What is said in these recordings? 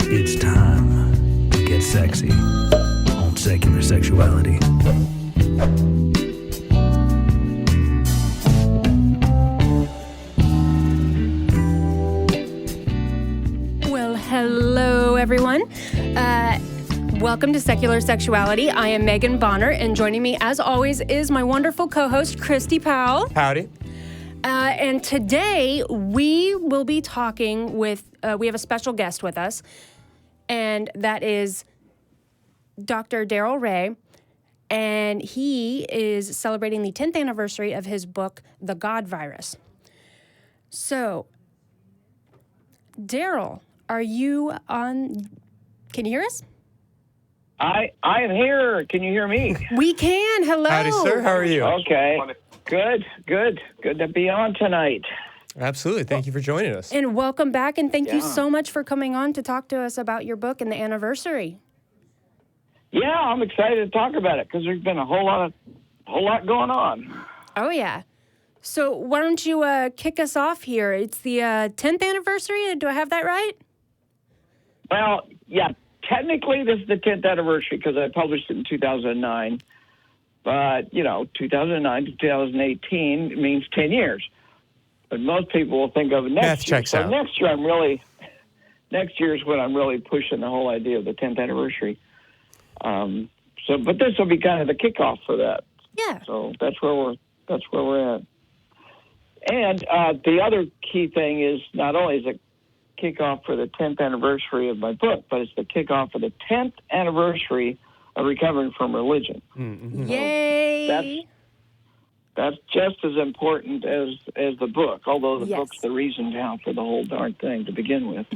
It's time to get sexy on Secular Sexuality. Well, hello, everyone. Welcome to Secular Sexuality. I am Megan Bonner, and joining me, as always, is my wonderful co-host, Christy Powell. Howdy. And today, we will be talking with, we have a special guest with us, and that is Dr. Darrel Ray, and he is celebrating the 10th anniversary of his book, The God Virus. So, Darrel, are you on? Can you hear us? I am here. Can you hear me? We can. Hello. Howdy, sir. How are you? Okay. Good to be on tonight. Absolutely. Thank you for joining us. And welcome back, and thank you so much for coming on to talk to us about your book and the anniversary. Yeah, I'm excited to talk about it because there's been a whole lot going on. Oh, yeah. So why don't you kick us off here? It's the 10th anniversary. Do I have that right? Well, yeah. Technically, this is the 10th anniversary because I published it in 2009. But, 2009 to 2018 means 10 years. But most people will think of it next year. Math checks so out. Next year is when I'm really pushing the whole idea of the 10th anniversary. But this will be kind of the kickoff for that. Yeah. So that's where we're at. And the other key thing is not only is it kickoff for the 10th anniversary of my book, but it's the kickoff for the 10th anniversary of recovering from religion. Mm-hmm. Yay! That's just as important as the book, although the book's the reason now for the whole darn thing to begin with.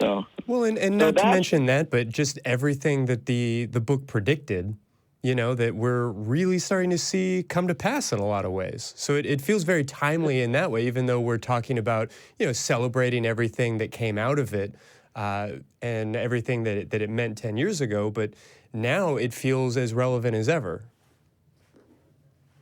So well, and not to mention that, but just everything that the book predicted, that we're really starting to see come to pass in a lot of ways. So it feels very timely in that way, even though we're talking about, celebrating everything that came out of it and everything that it meant 10 years ago. But now it feels as relevant as ever.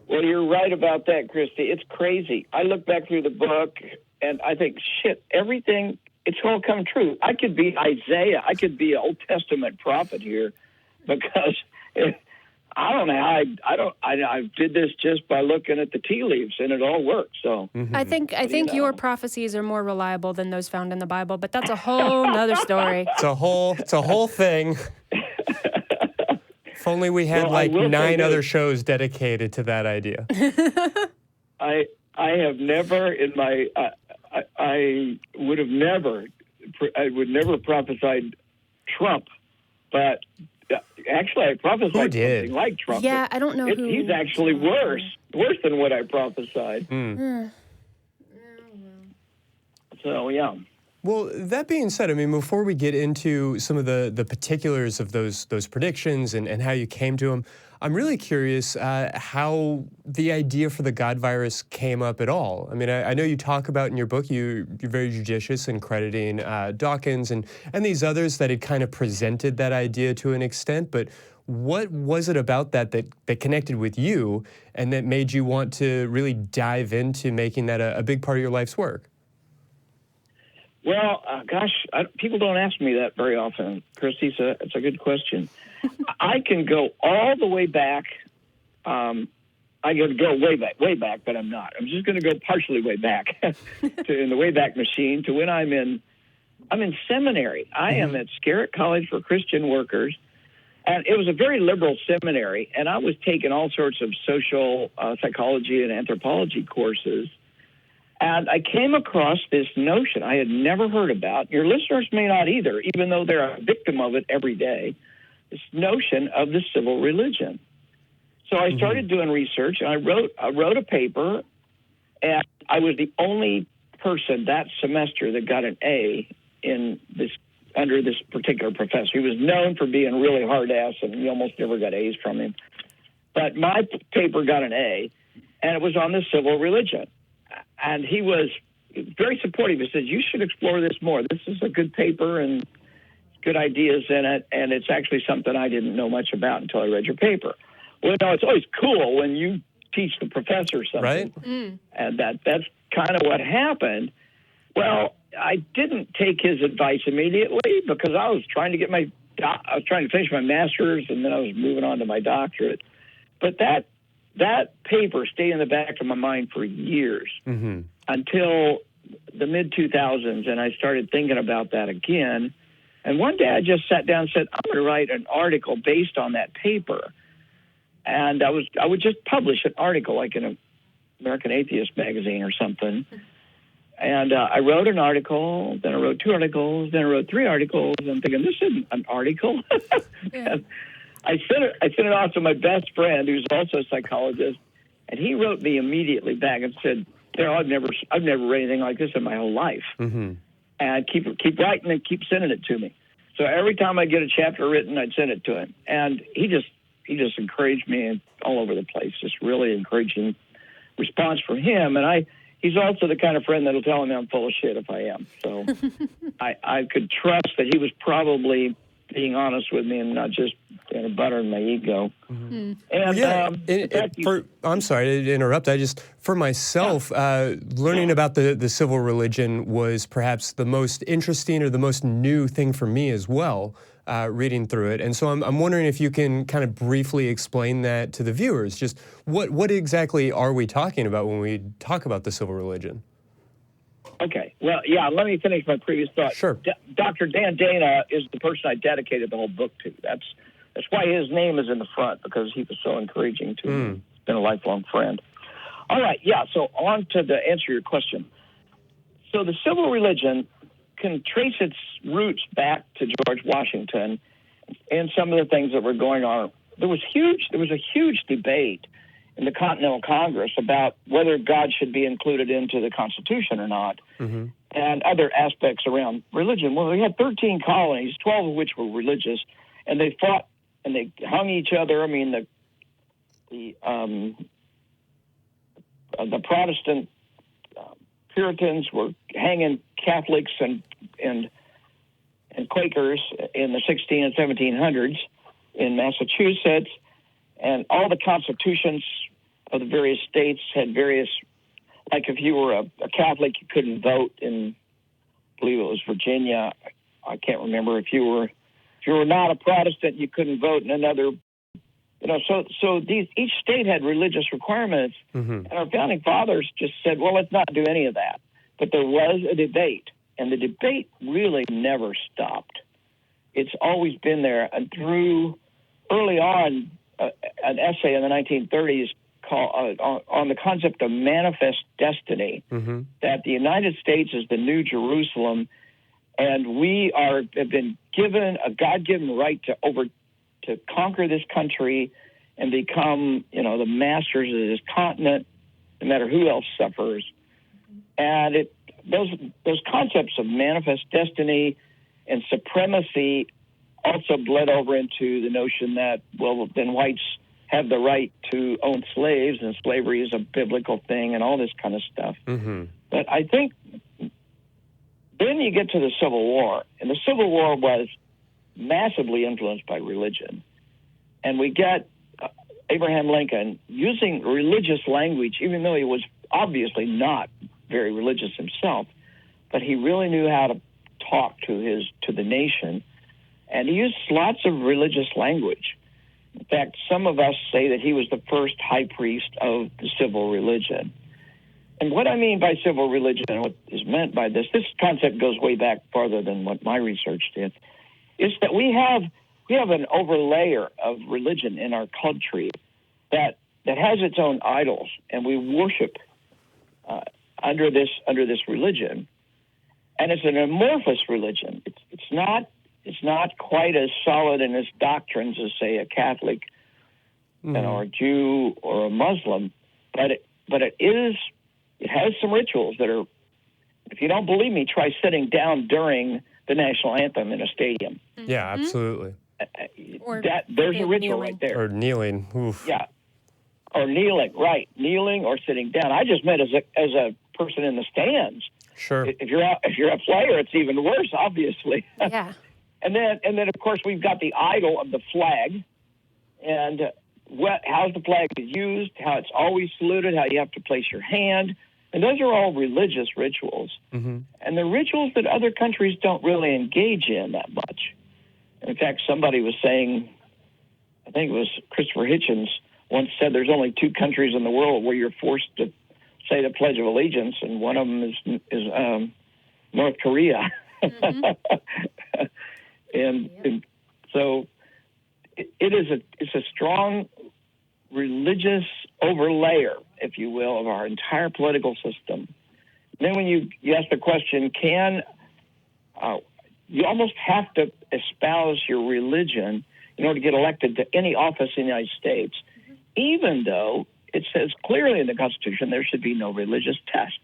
Well, you're right about that, Christy. It's crazy. I look back through the book and I think, shit, everything, it's all come true. I could be Isaiah. I could be an Old Testament prophet here because I don't know how I did this just by looking at the tea leaves, and it all worked. So I think your prophecies are more reliable than those found in the Bible, but that's a whole nother story. It's a whole thing. If only we had 9 other shows dedicated to that idea. I have never in my I would never prophesied Trump, but actually I prophesied something like Trump. Yeah, I don't know who. He's actually worse than what I prophesied. So yeah. Well, that being said, before we get into some of the particulars of those predictions and how you came to them, I'm really curious how the idea for the God virus came up at all. I know you talk about in your book, you're very judicious in crediting Dawkins and these others that had kind of presented that idea to an extent, but what was it about that connected with you and that made you want to really dive into making that a big part of your life's work? Well, people don't ask me that very often, Christy, so it's a good question. I can go all the way back. I could go way back, but I'm not. I'm just going to go partially way back in the Wayback Machine to when I'm in seminary. I am at Scarrett College for Christian Workers, and it was a very liberal seminary, and I was taking all sorts of social psychology and anthropology courses. And I came across this notion I had never heard about. Your listeners may not either, even though they're a victim of it every day, this notion of the civil religion. So I started doing research, and I wrote a paper, and I was the only person that semester that got an A under this particular professor. He was known for being really hard-ass, and you almost never got A's from him. But my paper got an A, and it was on the civil religion. And he was very supportive. He said, you should explore this more. This is a good paper and good ideas in it, and it's actually something I didn't know much about until I read your paper. Well, it's always cool when you teach the professor something. Right. And that's kind of what happened. Well, I didn't take his advice immediately because I was trying to get I was trying to finish my master's, and then I was moving on to my doctorate. But that paper stayed in the back of my mind for years until the mid-2000s, and I started thinking about that again. And one day I just sat down and said, I'm going to write an article based on that paper. And I would just publish an article like in an American Atheist magazine or something. And I wrote an article, then I wrote 2 articles, then I wrote 3 articles. And I'm thinking, this isn't an article. And I sent it off to my best friend, who's also a psychologist, and he wrote me immediately back and said, Darrel, I've never read anything like this in my whole life. And keep writing and keep sending it to me. So every time I get a chapter written, I'd send it to him. And he just encouraged me all over the place, just really encouraging response from him. And he's also the kind of friend that'll tell me I'm full of shit if I am. So I could trust that he was probably being honest with me and not just buttering my ego. And I'm sorry to interrupt. For myself, learning about the civil religion was perhaps the most interesting or the most new thing for me as well, reading through it. And so I'm wondering if you can kind of briefly explain that to the viewers. Just what exactly are we talking about when we talk about the civil religion? Okay. Well, yeah, let me finish my previous thought. Sure. Dr. Dan Dana is the person I dedicated the whole book to. That's why his name is in the front, because he was so encouraging to me. He's been a lifelong friend. All right, yeah, so on to answer your question. So the civil religion can trace its roots back to George Washington and some of the things that were going on. There was a huge debate in the Continental Congress about whether God should be included into the Constitution or not, and other aspects around religion. Well, we had 13 colonies, 12 of which were religious, and they fought and they hung each other. I mean, the Protestant Puritans were hanging Catholics and Quakers in the 16 and 1700s in Massachusetts, and all the constitutions of the various states had various, like if you were a Catholic, you couldn't vote in, I believe it was Virginia. I can't remember. If you were not a Protestant, you couldn't vote in another. So each state had religious requirements, and our founding fathers just said, well, let's not do any of that. But there was a debate, and the debate really never stopped. It's always been there, and through early on, an essay in the 1930s called on the concept of manifest destiny, that the United States is the New Jerusalem, and we have been given a God-given right to conquer this country and become, the masters of this continent, no matter who else suffers. And those concepts of manifest destiny and supremacy also bled over into the notion that, well, then whites have the right to own slaves, and slavery is a biblical thing, and all this kind of stuff. But I think then you get to the Civil War, and the Civil War was massively influenced by religion. And we get Abraham Lincoln using religious language, even though he was obviously not very religious himself, but he really knew how to talk to the nation, and he used lots of religious language. In fact, some of us say that he was the first high priest of the civil religion. And what I mean by civil religion and what is meant by this concept goes way back farther than what my research did, is that we have an overlayer of religion in our country that has its own idols, and we worship under this religion, and it's an amorphous religion. It's not quite as solid in its doctrines as, say, a Catholic, or a Jew or a Muslim, but it has some rituals that are. If you don't believe me, try sitting down during the national anthem in a stadium. Yeah, absolutely. There's a ritual right there. Or kneeling. Oof. Yeah. Or kneeling, right? Kneeling or sitting down. I just meant as a person in the stands. Sure. If you're a player, it's even worse, obviously. Yeah. And then of course we've got the idol of the flag, and how the flag is used, how it's always saluted, how you have to place your hand, And those are all religious rituals. And they're rituals that other countries don't really engage in that much. In fact, somebody was saying, I think it was Christopher Hitchens, once said there's only 2 countries in the world where you're forced to say the Pledge of Allegiance, and one of them is North Korea. and so it's a strong religious overlayer, if you will, of our entire political system. Then when you ask the question, you almost have to espouse your religion in order to get elected to any office in the United States, even though it says clearly in the Constitution there should be no religious test.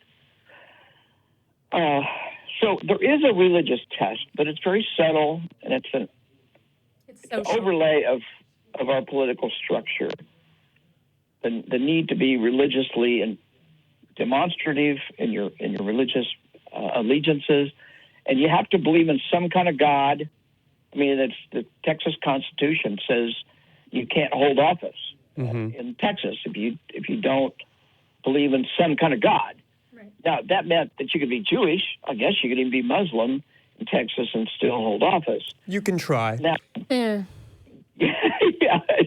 So there is a religious test, but it's very subtle, and it's an overlay of our political structure. The need to be religiously and demonstrative in your religious allegiances, and you have to believe in some kind of God. I mean, it's the Texas Constitution says you can't hold office in Texas if you don't believe in some kind of God. Right. Now, that meant that you could be Jewish. I guess you could even be Muslim in Texas and still hold office. You can try. Now, yeah,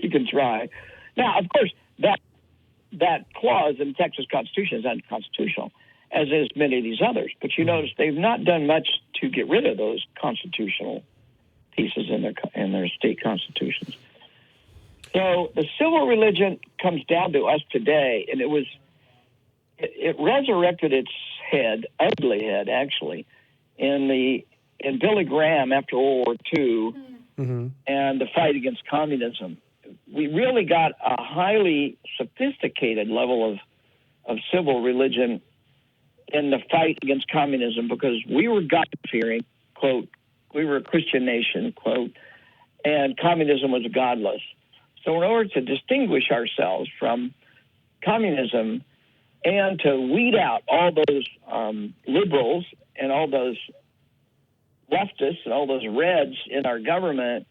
you can try. Now, of course, that clause in the Texas Constitution is unconstitutional, as is many of these others. But you notice they've not done much to get rid of those constitutional pieces in their state constitutions. So the civil religion comes down to us today, and it resurrected its head, ugly head actually, in Billy Graham after World War II and the fight against communism. We really got a highly sophisticated level of civil religion in the fight against communism because we were God-fearing, quote, we were a Christian nation, quote, and communism was godless. So in order to distinguish ourselves from communism and to weed out all those liberals and all those leftists and all those reds in our government,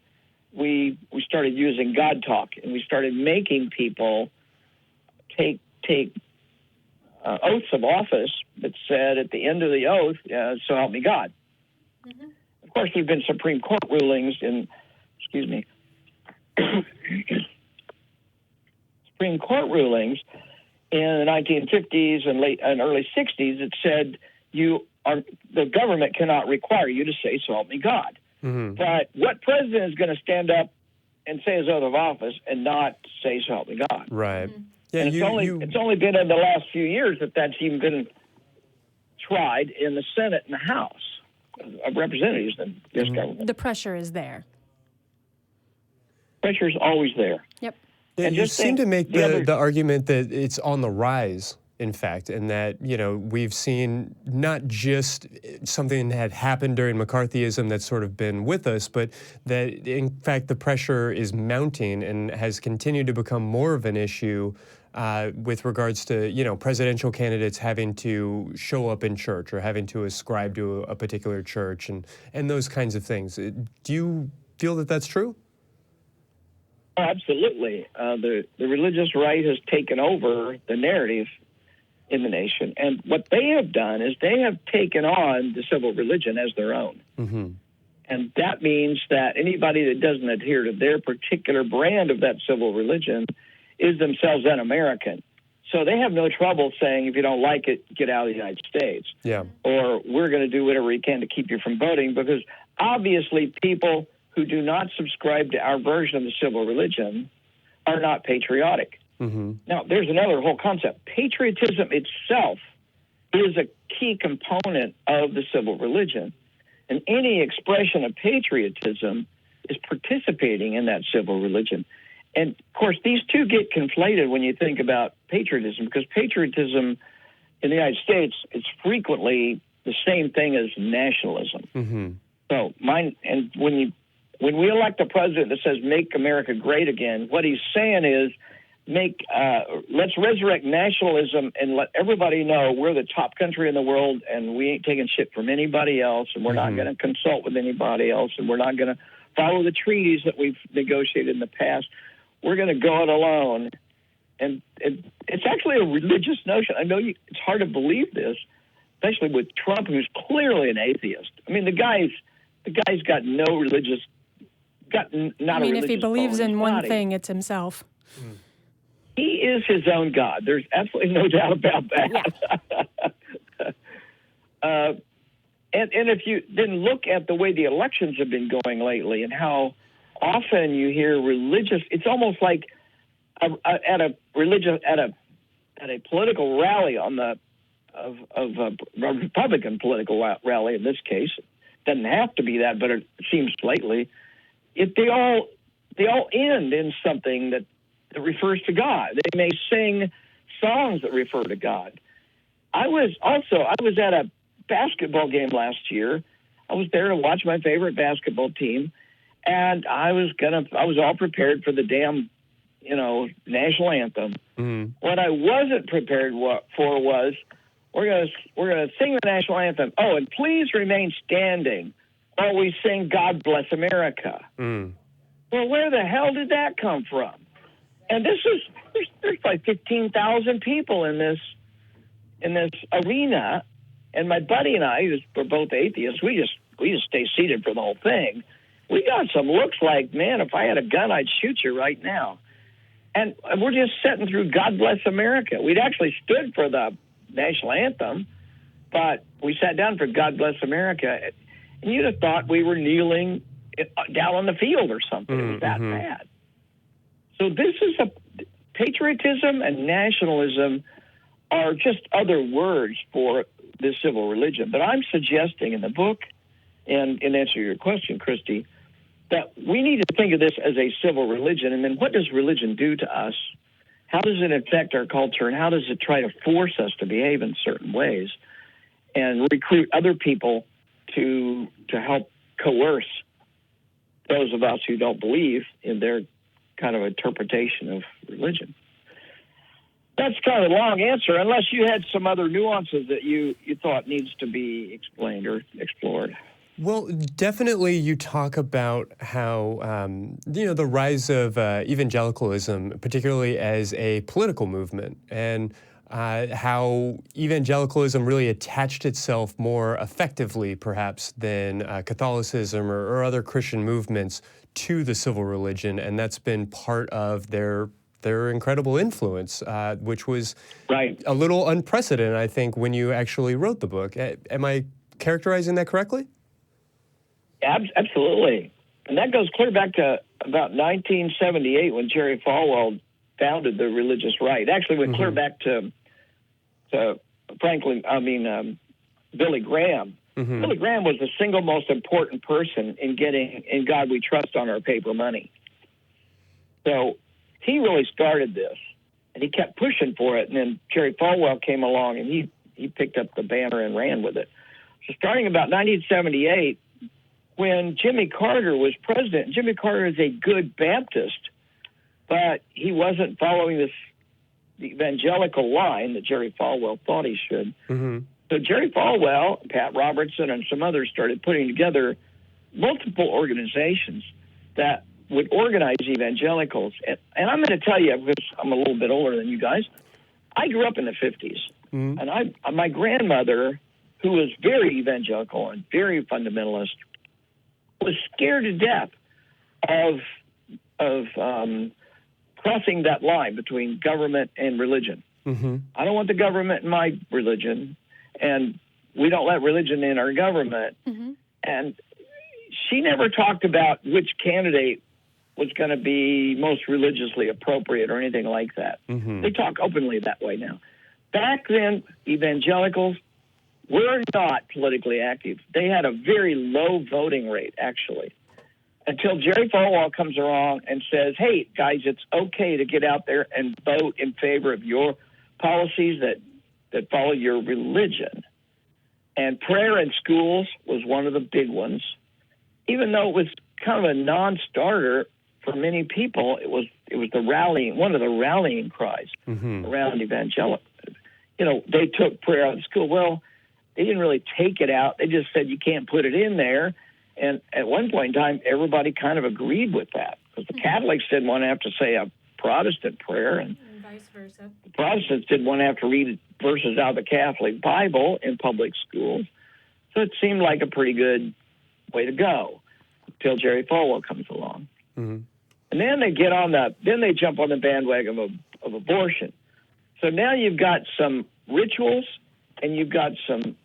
we started using God talk, and we started making people take oaths of office that said at the end of the oath, so help me God. Of course, there have been Supreme Court rulings Supreme Court rulings in the 1950s and early 60s that said the government cannot require you to say so help me God. But what president is going to stand up and say his oath of office and not say so help me God? Right. Yeah, and it's only been in the last few years that's even been tried in the Senate and the House of Representatives in this government. The pressure is there. Pressure is always there. Yep. Yeah, and you seem to make the argument that it's on the rise, in fact, and that, we've seen not just something that had happened during McCarthyism that's sort of been with us, but that, in fact, the pressure is mounting and has continued to become more of an issue with regards to, presidential candidates having to show up in church or having to ascribe to a particular church and those kinds of things. Do you feel that that's true? Absolutely. The religious right has taken over the narrative in the nation. And what they have done is they have taken on the civil religion as their own. And that means that anybody that doesn't adhere to their particular brand of that civil religion is themselves un-American. So they have no trouble saying, if you don't like it, get out of the United States. Yeah. Or we're going to do whatever we can to keep you from voting, because obviously people who do not subscribe to our version of the civil religion are not patriotic. Now, there's another whole concept. Patriotism itself is a key component of the civil religion. And any expression of patriotism is participating in that civil religion. And, of course, these two get conflated when you think about patriotism, because patriotism in the United States is frequently the same thing as nationalism. So when we elect a president that says, make America great again, what he's saying is, let's resurrect nationalism and let everybody know we're the top country in the world and we ain't taking shit from anybody else, and we're not going to consult with anybody else, and we're not going to follow the treaties that we've negotiated in the past. We're going to go it alone, it's actually a religious notion. I know it's hard to believe this, especially with Trump, who's clearly an atheist. I mean, the guy's got no religious, not a religious. If he believes in one body. thing, it's himself. He is his own God. There's absolutely no doubt about that. Yeah. And if you then look at the way the elections have been going lately and how often you hear religious, it's almost like at a political rally of a Republican political rally in this case. It doesn't have to be that, but it seems lately. They all end in something that refers to God. They may sing songs that refer to God. I was at a basketball game last year. I was there to watch my favorite basketball team, and I was all prepared for the damn, national anthem. Mm-hmm. What I wasn't prepared for was we're gonna sing the national anthem. Oh, and please remain standing while we sing "God Bless America." Mm. Well, where the hell did that come from? And there's like 15,000 people in this arena. And my buddy and I, we're both atheists, we just stay seated for the whole thing. We got some looks like, man, if I had a gun, I'd shoot you right now. And we're just sitting through God Bless America. We'd actually stood for the national anthem, but we sat down for God Bless America. And you'd have thought we were kneeling down on the field or something. It was that bad. So this is patriotism and nationalism are just other words for this civil religion. But I'm suggesting in the book, and in answer to your question, Christy, that we need to think of this as a civil religion. And then what does religion do to us? How does it affect our culture? And how does it try to force us to behave in certain ways and recruit other people to help coerce those of us who don't believe in their kind of interpretation of religion? That's kind of a long answer, unless you had some other nuances that you thought needs to be explained or explored. Well, definitely you talk about how, the rise of evangelicalism, particularly as a political movement, and how evangelicalism really attached itself more effectively, perhaps, than Catholicism or other Christian movements to the civil religion, and that's been part of their incredible influence, which was a little unprecedented, I think, when you actually wrote the book. Am I characterizing that correctly? Absolutely. And that goes clear back to about 1978 when Jerry Falwell founded the religious right. Actually went clear back to Billy Graham. Mm-hmm. Billy Graham was the single most important person in getting "In God We Trust" on our paper money. So he really started this, and he kept pushing for it. And then Jerry Falwell came along, and he picked up the banner and ran with it. So starting about 1978, when Jimmy Carter was president, Jimmy Carter is a good Baptist, but he wasn't following the evangelical line that Jerry Falwell thought he should. Mm-hmm. So Jerry Falwell, Pat Robertson, and some others started putting together multiple organizations that would organize evangelicals. And I'm going to tell you, because I'm a little bit older than you guys, I grew up in the 50s. Mm-hmm. And my grandmother, who was very evangelical and very fundamentalist, was scared to death of crossing that line between government and religion. Mm-hmm. I don't want the government in my religion, and we don't let religion in our government. Mm-hmm. And she never talked about which candidate was going to be most religiously appropriate or anything like that. Mm-hmm. They talk openly that way now. Back then, evangelicals were not politically active. They had a very low voting rate, actually, until Jerry Falwell comes along and says, hey, guys, it's okay to get out there and vote in favor of your policies that follow your religion. And prayer in schools was one of the big ones. Even though it was kind of a non-starter for many people, it was one of the rallying cries around evangelical. They took prayer out of school. Well, they didn't really take it out. They just said you can't put it in there. And at one point in time, everybody kind of agreed with that because the Catholics didn't want to have to say a Protestant prayer, and versa. The Protestants didn't want to have to read verses out of the Catholic Bible in public schools, so it seemed like a pretty good way to go until Jerry Falwell comes along. Mm-hmm. And then they jump on the bandwagon of abortion. So now you've got some rituals and you've got some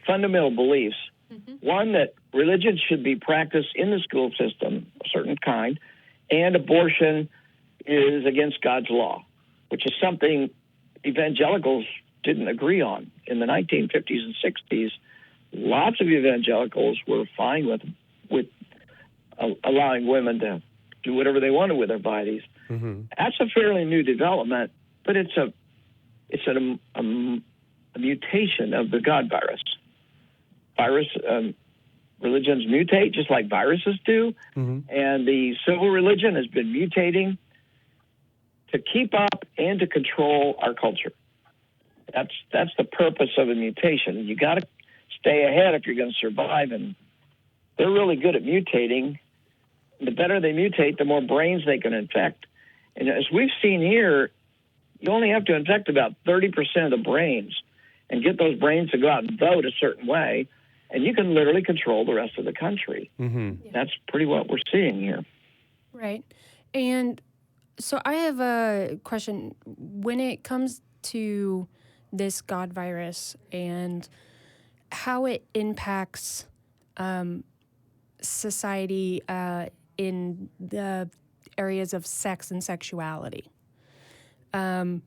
fundamental beliefs. Mm-hmm. One, that religion should be practiced in the school system, a certain kind, and abortion is against God's law, which is something evangelicals didn't agree on. In the 1950s and 60s, lots of evangelicals were fine with allowing women to do whatever they wanted with their bodies. Mm-hmm. That's a fairly new development, but it's a mutation of the God virus. Religions mutate just like viruses do, mm-hmm. and the civil religion has been mutating to keep up and to control our culture. That's the purpose of a mutation. You got to stay ahead if you're going to survive, and they're really good at mutating. The better they mutate, the more brains they can infect. And as we've seen here, you only have to infect about 30% of the brains and get those brains to go out and vote a certain way, and you can literally control the rest of the country. Mm-hmm. Yeah. That's pretty what we're seeing here. Right. And so I have a question. When it comes to this God virus and how it impacts society in the areas of sex and sexuality. Can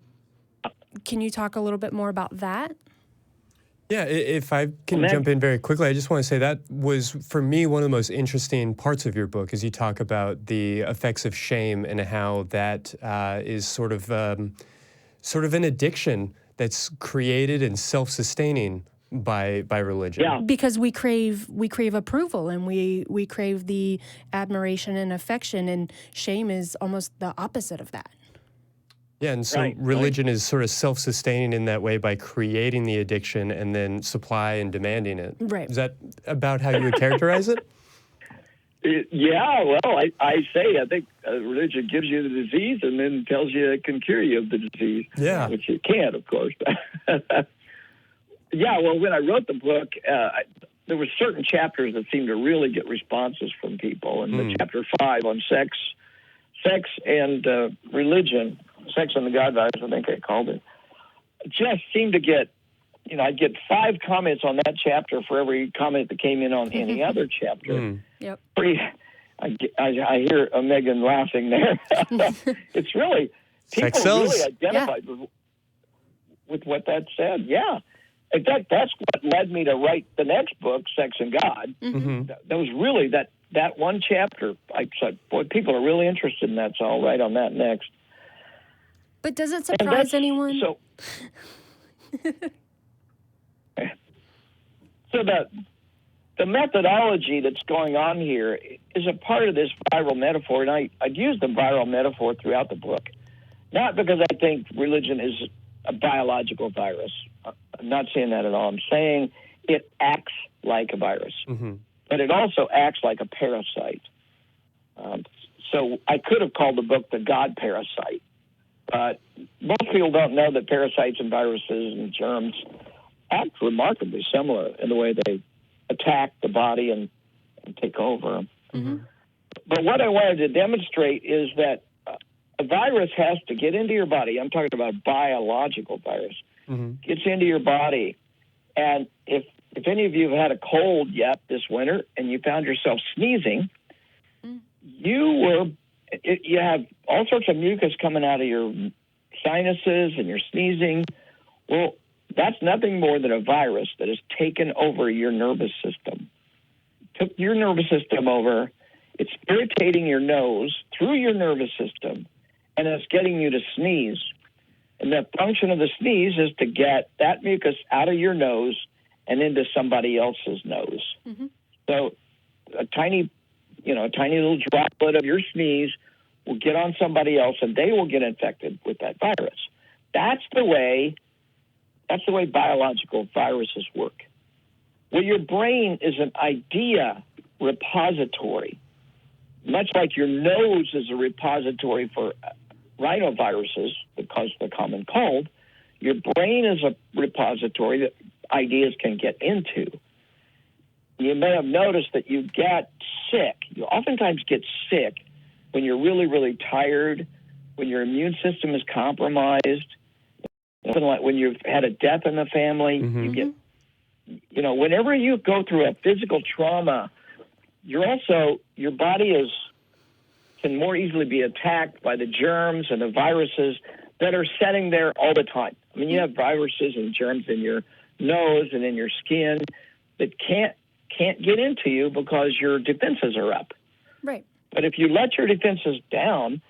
you talk a little bit more about that? Yeah, if I can jump in very quickly, I just want to say that was, for me, one of the most interesting parts of your book, is you talk about the effects of shame and how that is sort of an addiction that's created and self-sustaining by religion. Yeah. Because we crave approval, and we crave the admiration and affection, and shame is almost the opposite of that. Yeah, and so religion is sort of self-sustaining in that way by creating the addiction and then supply and demanding it. Right. Is that about how you would characterize it? Yeah, well, I think religion gives you the disease and then tells you it can cure you of the disease. Yeah. Which it can't, of course. Yeah, well, when I wrote the book, there were certain chapters that seemed to really get responses from people. And the chapter 5 on sex and religion, Sex and the God virus, I think I called it, just seemed to get, I'd get 5 comments on that chapter for every comment that came in on any other chapter. Yep. I hear Megan laughing there. It's really, people really identified with what that said. Yeah. In fact, that's what led me to write the next book, Sex and God. Mm-hmm. That was really that one chapter. I said, boy, people are really interested in that, so I'll write on that next. But does it surprise anyone? So the methodology that's going on here is a part of this viral metaphor, and I'd use the viral metaphor throughout the book, not because I think religion is a biological virus. I'm not saying that at all. I'm saying it acts like a virus, but it also acts like a parasite. So I could have called the book The God Parasite, but most people don't know that parasites and viruses and germs act remarkably similar in the way they attack the body and take over. Mm-hmm. But what I wanted to demonstrate is that a virus has to get into your body. I'm talking about a biological virus. Gets into your body. And if any of you have had a cold yet this winter and you found yourself sneezing, you have all sorts of mucus coming out of your sinuses and you're sneezing. Well, that's nothing more than a virus that has taken over your nervous system. Took your nervous system over. It's irritating your nose through your nervous system, and it's getting you to sneeze. And the function of the sneeze is to get that mucus out of your nose and into somebody else's nose. Mm-hmm. So a tiny little droplet of your sneeze will get on somebody else, and they will get infected with that virus. That's the way biological viruses work. Well, your brain is an idea repository, much like your nose is a repository for rhinoviruses that cause the common cold, your brain is a repository that ideas can get into. You may have noticed that you get sick. You oftentimes get sick when you're really, really tired, when your immune system is compromised, like when you've had a death in the family. Mm-hmm. You get, whenever you go through a physical trauma, your body can more easily be attacked by the germs and the viruses that are sitting there all the time. I mean, you have viruses and germs in your nose and in your skin that can't get into you because your defenses are up. Right. But if you let your defenses down,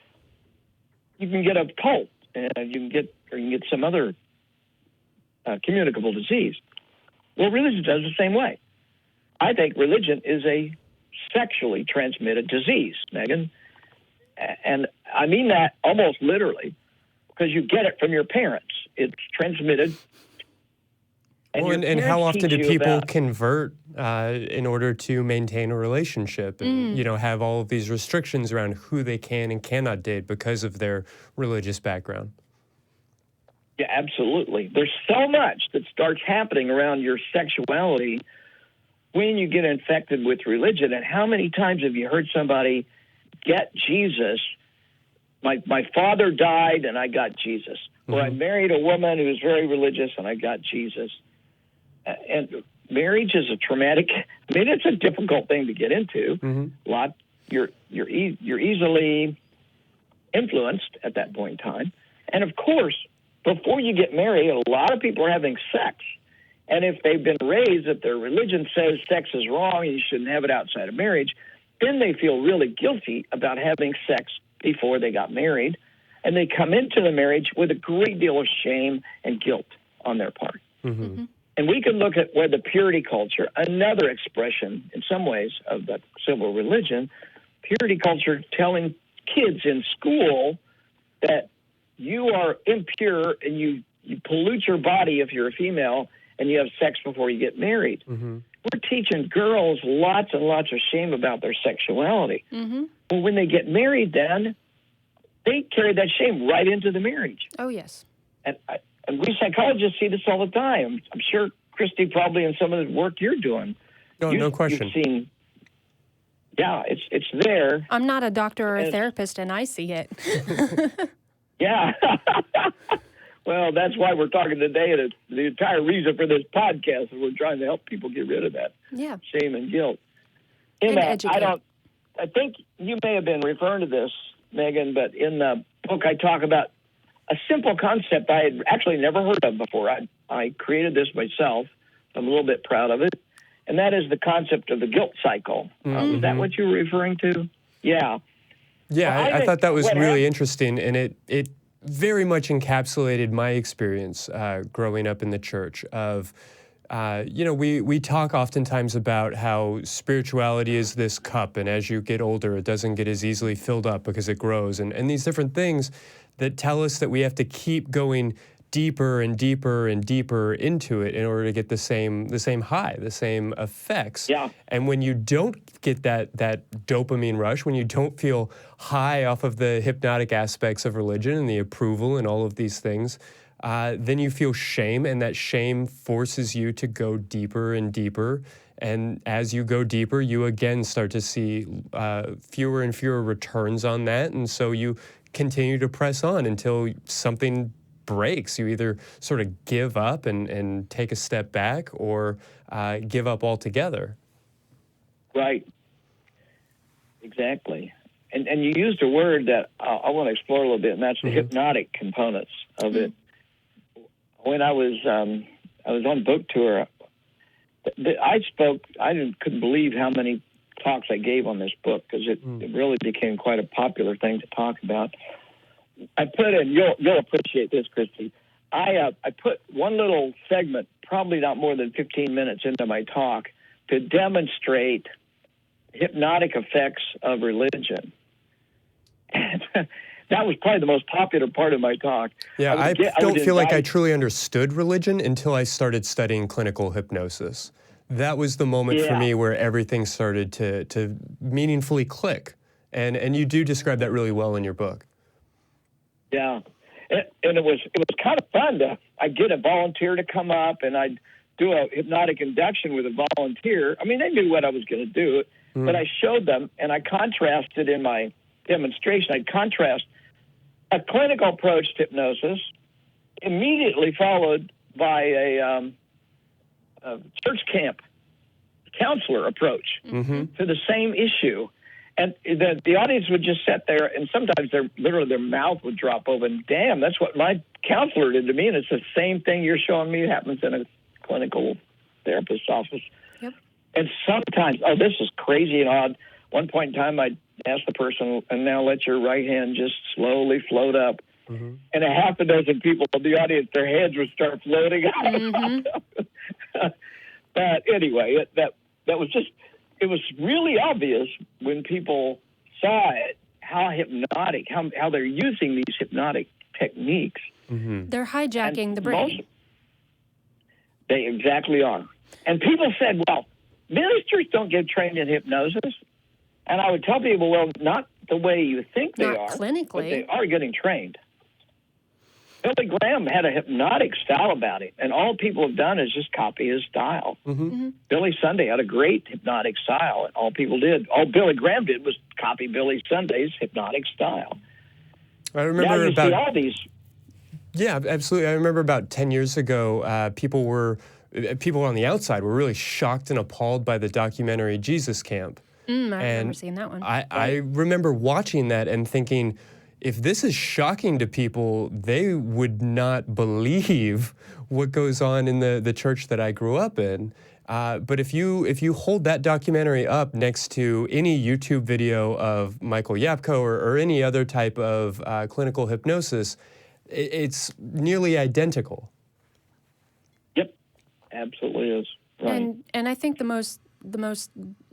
you can get a cold, and you can get some other communicable disease. Well, religion does the same way. I think religion is a sexually transmitted disease, Megan. And I mean that almost literally, because you get it from your parents. It's transmitted. And how often do people convert in order to maintain a relationship and, have all of these restrictions around who they can and cannot date because of their religious background? Yeah, absolutely. There's so much that starts happening around your sexuality when you get infected with religion. And how many times have you heard somebody get Jesus? My father died and I got Jesus. Mm-hmm. Or I married a woman who was very religious and I got Jesus. And marriage is a traumatic. I mean, it's a difficult thing to get into. Mm-hmm. You're easily influenced at that point in time, and of course, before you get married, a lot of people are having sex, and if they've been raised that their religion says sex is wrong and you shouldn't have it outside of marriage, then they feel really guilty about having sex before they got married, and they come into the marriage with a great deal of shame and guilt on their part. Mm-hmm. Mm-hmm. And we can look at where the purity culture, another expression in some ways of the civil religion, purity culture telling kids in school that you are impure and you pollute your body if you're a female and you have sex before you get married. Mm-hmm. We're teaching girls lots and lots of shame about their sexuality. Mm-hmm. Well, when they get married then, they carry that shame right into the marriage. Oh, yes. And we psychologists see this all the time. I'm sure, Christy, probably in some of the work you're doing. No question. You've seen, it's there. I'm not a doctor or a therapist, and I see it. Yeah. Well, that's why we're talking today. And the entire reason for this podcast is we're trying to help people get rid of that shame and guilt. And educate. I think you may have been referring to this, Megan, but in the book I talk about a simple concept I had actually never heard of before. I created this myself. I'm a little bit proud of it. And that is the concept of the guilt cycle. Mm-hmm. Is that what you were referring to? Yeah. Yeah, well, I thought that was really interesting, and it very much encapsulated my experience growing up in the church of, we talk oftentimes about how spirituality is this cup, and as you get older, it doesn't get as easily filled up because it grows, and these different things that tell us that we have to keep going deeper and deeper and deeper into it in order to get the same high, the same effects. Yeah. And when you don't get that dopamine rush, when you don't feel high off of the hypnotic aspects of religion and the approval and all of these things, then you feel shame, and that shame forces you to go deeper and deeper. And as you go deeper, you again start to see fewer and fewer returns on that. And so you continue to press on until something breaks. You either sort of give up and take a step back, or give up altogether. Right. Exactly. And you used a word that I want to explore a little bit, and that's the hypnotic components of it. When I was on book tour, I couldn't believe how many talks I gave on this book, because it really became quite a popular thing to talk about. I put in, you'll appreciate this, Christy. I put one little segment, probably not more than 15 minutes into my talk, to demonstrate hypnotic effects of religion. And that was probably the most popular part of my talk. Yeah, I don't feel like I truly understood religion until I started studying clinical hypnosis. That was the moment for me where everything started to meaningfully click. And you do describe that really well in your book. Yeah, and it was kind of fun I'd get a volunteer to come up, and I'd do a hypnotic induction with a volunteer. I mean, they knew what I was going to do, but I showed them, and I contrasted in my demonstration. I'd contrast a clinical approach to hypnosis, immediately followed by a church camp counselor approach to the same issue. And the audience would just sit there, and sometimes their mouth would drop open. Damn, that's what my counselor did to me, and it's the same thing you're showing me happens in a clinical therapist's office. Yep. And sometimes, this is crazy and odd. One point in time, I'd ask the person, and now let your right hand just slowly float up. And a half a dozen people in the audience, their heads would start floating up. But anyway, that was just, it was really obvious when people saw it, how hypnotic, how they're using these hypnotic techniques. They're hijacking the brain. They exactly are. And people said, well, ministers don't get trained in hypnosis. And I would tell people, well, not the way you think they are. Clinically. But they are getting trained. Billy Graham had a hypnotic style about it, and all people have done is just copy his style. Billy Sunday had a great hypnotic style, and all Billy Graham did was copy Billy Sunday's hypnotic style. I remember see all these. Yeah, absolutely. I remember about 10 years ago, people on the outside were really shocked and appalled by the documentary Jesus Camp. I remember seeing that one. I remember watching that and thinking, if this is shocking to people, they would not believe what goes on in the church that I grew up in. But if you hold that documentary up next to any YouTube video of Michael Yapko or any other type of clinical hypnosis, it's nearly identical. Yep, absolutely is. Right. And I think the most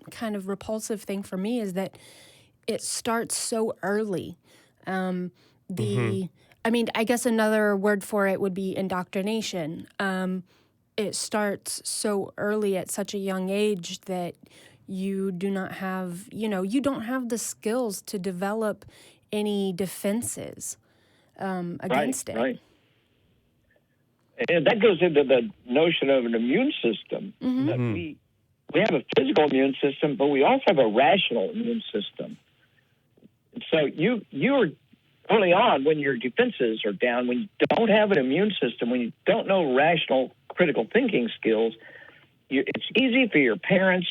kind of repulsive thing for me is that it starts so early. I mean, I guess another word for it would be indoctrination. It starts so early at such a young age that you do not have, you don't have the skills to develop any defenses against it. Right. And that goes into the notion of an immune system. That we have a physical immune system, but we also have a rational immune system. So you're early on, when your defenses are down, when you don't have an immune system, when you don't know rational critical thinking skills, it's easy for your parents,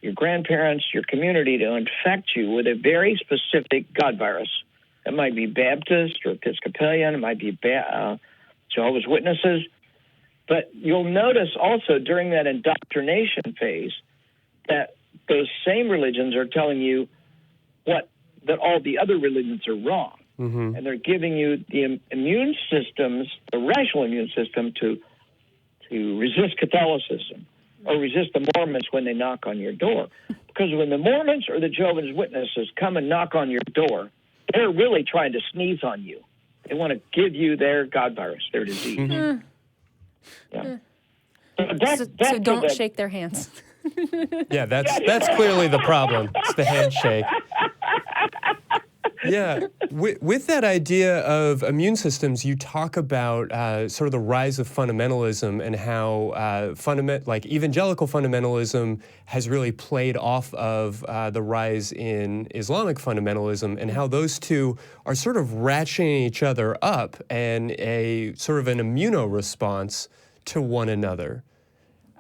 your grandparents, your community to infect you with a very specific God virus. It might be Baptist or Episcopalian. It might be Jehovah's Witnesses. But you'll notice also during that indoctrination phase that those same religions are telling you that all the other religions are wrong. And they're giving you the immune systems, the rational immune system to resist Catholicism or resist the Mormons when they knock on your door. Because when the Mormons or the Jehovah's Witnesses come and knock on your door, they're really trying to sneeze on you. They want to give you their God virus, their disease. Yeah. So don't shake their hands. Yeah, that's clearly the problem. It's the handshake. Yeah, with that idea of immune systems, you talk about sort of the rise of fundamentalism and how evangelical fundamentalism has really played off of the rise in Islamic fundamentalism, and how those two are sort of ratcheting each other up and a sort of an immuno-response to one another.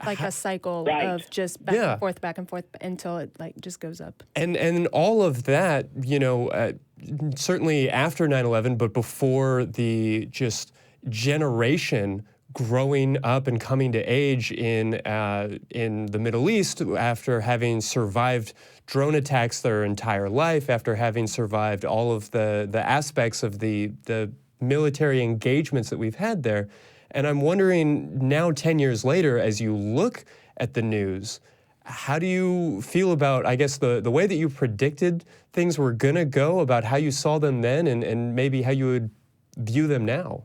Like a cycle of just back and forth until it just goes up. And all of that, certainly after 9/11, but before the just generation growing up and coming to age in the Middle East after having survived drone attacks their entire life, after having survived all of the aspects of the military engagements that we've had there. And I'm wondering now, 10 years later, as you look at the news, how do you feel about, I guess, the way that you predicted things were going to go, about how you saw them then and maybe how you would view them now?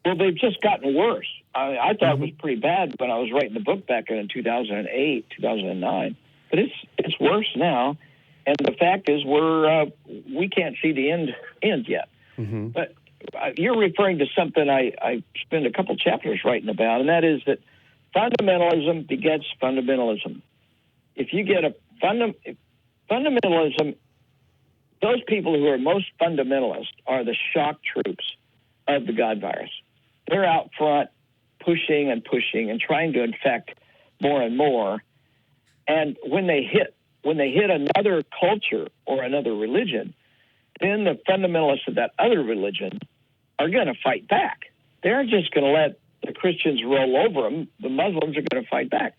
Well, they've just gotten worse. I thought it was pretty bad when I was writing the book back in 2008, 2009. But it's worse now. And the fact is we can't see the end end yet. But you're referring to something I spent a couple chapters writing about, and that is that fundamentalism begets fundamentalism. If you get a fundamentalism, those people who are most fundamentalist are the shock troops of the God virus. They're out front pushing and trying to infect more and more. And when they hit another culture or another religion, then the fundamentalists of that other religion are going to fight back. They're just going to let the Christians roll over them. The Muslims are going to fight back.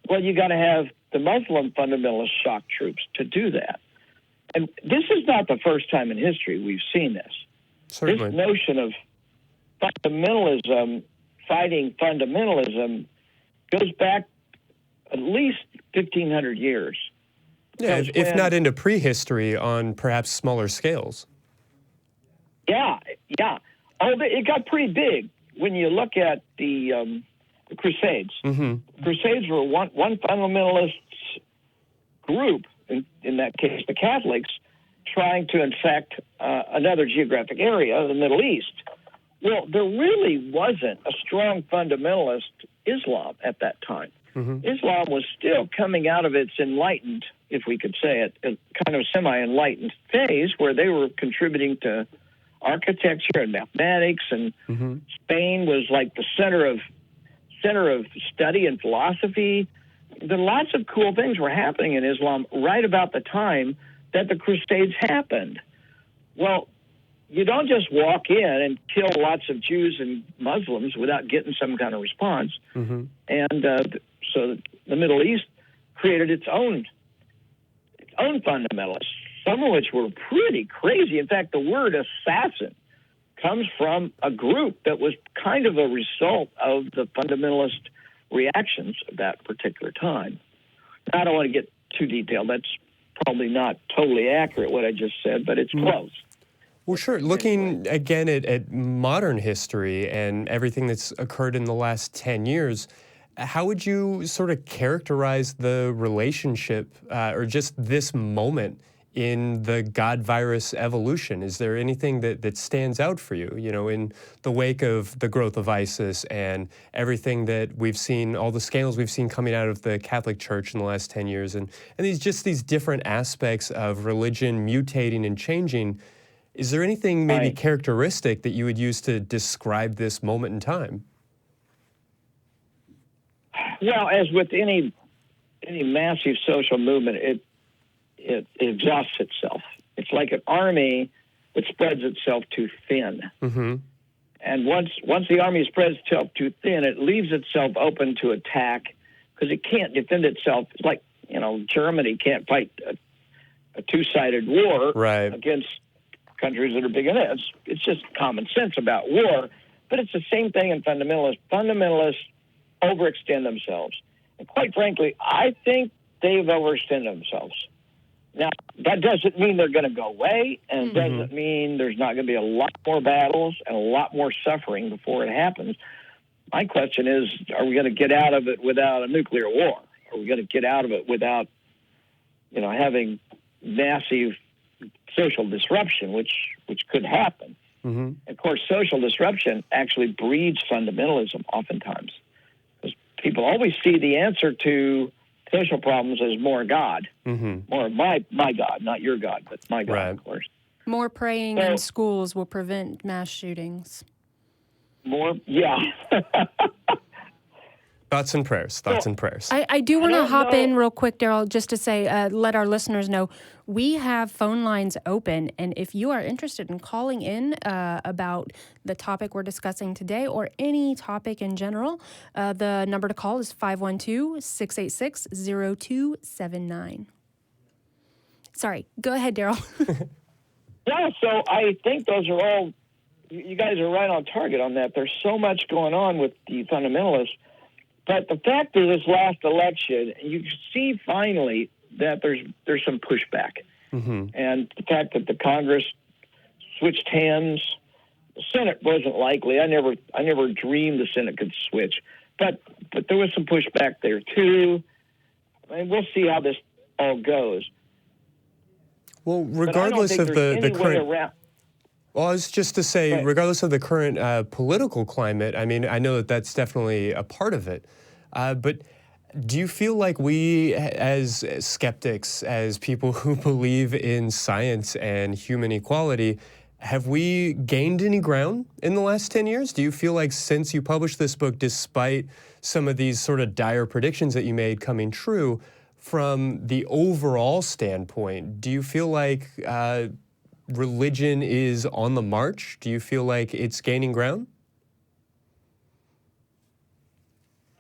Well, you got to have the Muslim fundamentalist shock troops to do that. And this is not the first time in history we've seen this. Certainly. This notion of fundamentalism, fighting fundamentalism, goes back at least 1,500 years. Yeah, if not into prehistory on perhaps smaller scales. Yeah. Oh, it got pretty big when you look at the Crusades. Mm-hmm. Crusades were one fundamentalist group, in that case the Catholics, trying to infect another geographic area, the Middle East. Well, there really wasn't a strong fundamentalist Islam at that time. Mm-hmm. Islam was still coming out of its enlightened, if we could say it, kind of semi-enlightened phase where they were contributing to architecture and mathematics, and Spain was like the center of study and philosophy. Lots of cool things were happening in Islam right about the time that the Crusades happened. Well, you don't just walk in and kill lots of Jews and Muslims without getting some kind of response. Mm-hmm. And so the Middle East created its own fundamentalists, some of which were pretty crazy. In fact, the word assassin comes from a group that was kind of a result of the fundamentalist reactions of that particular time. Now, I don't want to get too detailed. That's probably not totally accurate, what I just said, but it's close. Well, sure. Looking again at modern history and everything that's occurred in the last 10 years, how would you sort of characterize the relationship or just this moment in the God virus evolution? Is there anything that stands out for you, in the wake of the growth of ISIS and everything that we've seen, all the scandals we've seen coming out of the Catholic Church in the last 10 years, and these different aspects of religion mutating and changing? Is there anything maybe characteristic that you would use to describe this moment in time? Well, as with any massive social movement, it exhausts itself. It's like an army that spreads itself too thin. Mm-hmm. And once the army spreads itself too thin, it leaves itself open to attack because it can't defend itself. It's like, Germany can't fight a two-sided war against countries that are big in it. It's just common sense about war. But it's the same thing in fundamentalists. Fundamentalists overextend themselves. And quite frankly, I think they've overextended themselves. Now, that doesn't mean they're going to go away, and it doesn't mean there's not going to be a lot more battles and a lot more suffering before it happens. My question is, are we going to get out of it without a nuclear war? Are we going to get out of it without, having massive social disruption, which could happen? Mm-hmm. Of course, social disruption actually breeds fundamentalism oftentimes, because people always see the answer to social problems as more God, more my God, not your God, but my God, of course. More praying in schools will prevent mass shootings. Thoughts and prayers. I do want to hop in real quick, Darrel, just to say, let our listeners know, we have phone lines open, and if you are interested in calling in about the topic we're discussing today or any topic in general, the number to call is 512-686-0279. Sorry, go ahead, Darrel. Yeah, so I think those are all, you guys are right on target on that. There's so much going on with the fundamentalists. But the fact of this last election, you see finally that there's some pushback. Mm-hmm. And the fact that the Congress switched hands, the Senate wasn't likely. I never dreamed the Senate could switch. But there was some pushback there too. I mean, we'll see how this all goes. Well, regardless of the current... Well, I was just to say, Right. regardless of the current political climate, I mean, I know that that's definitely a part of it. But do you feel like we, as skeptics, as people who believe in science and human equality, have we gained any ground in the last 10 years? Do you feel like since you published this book, despite some of these sort of dire predictions that you made coming true, from the overall standpoint, do you feel like religion is on the march? Do you feel like it's gaining ground?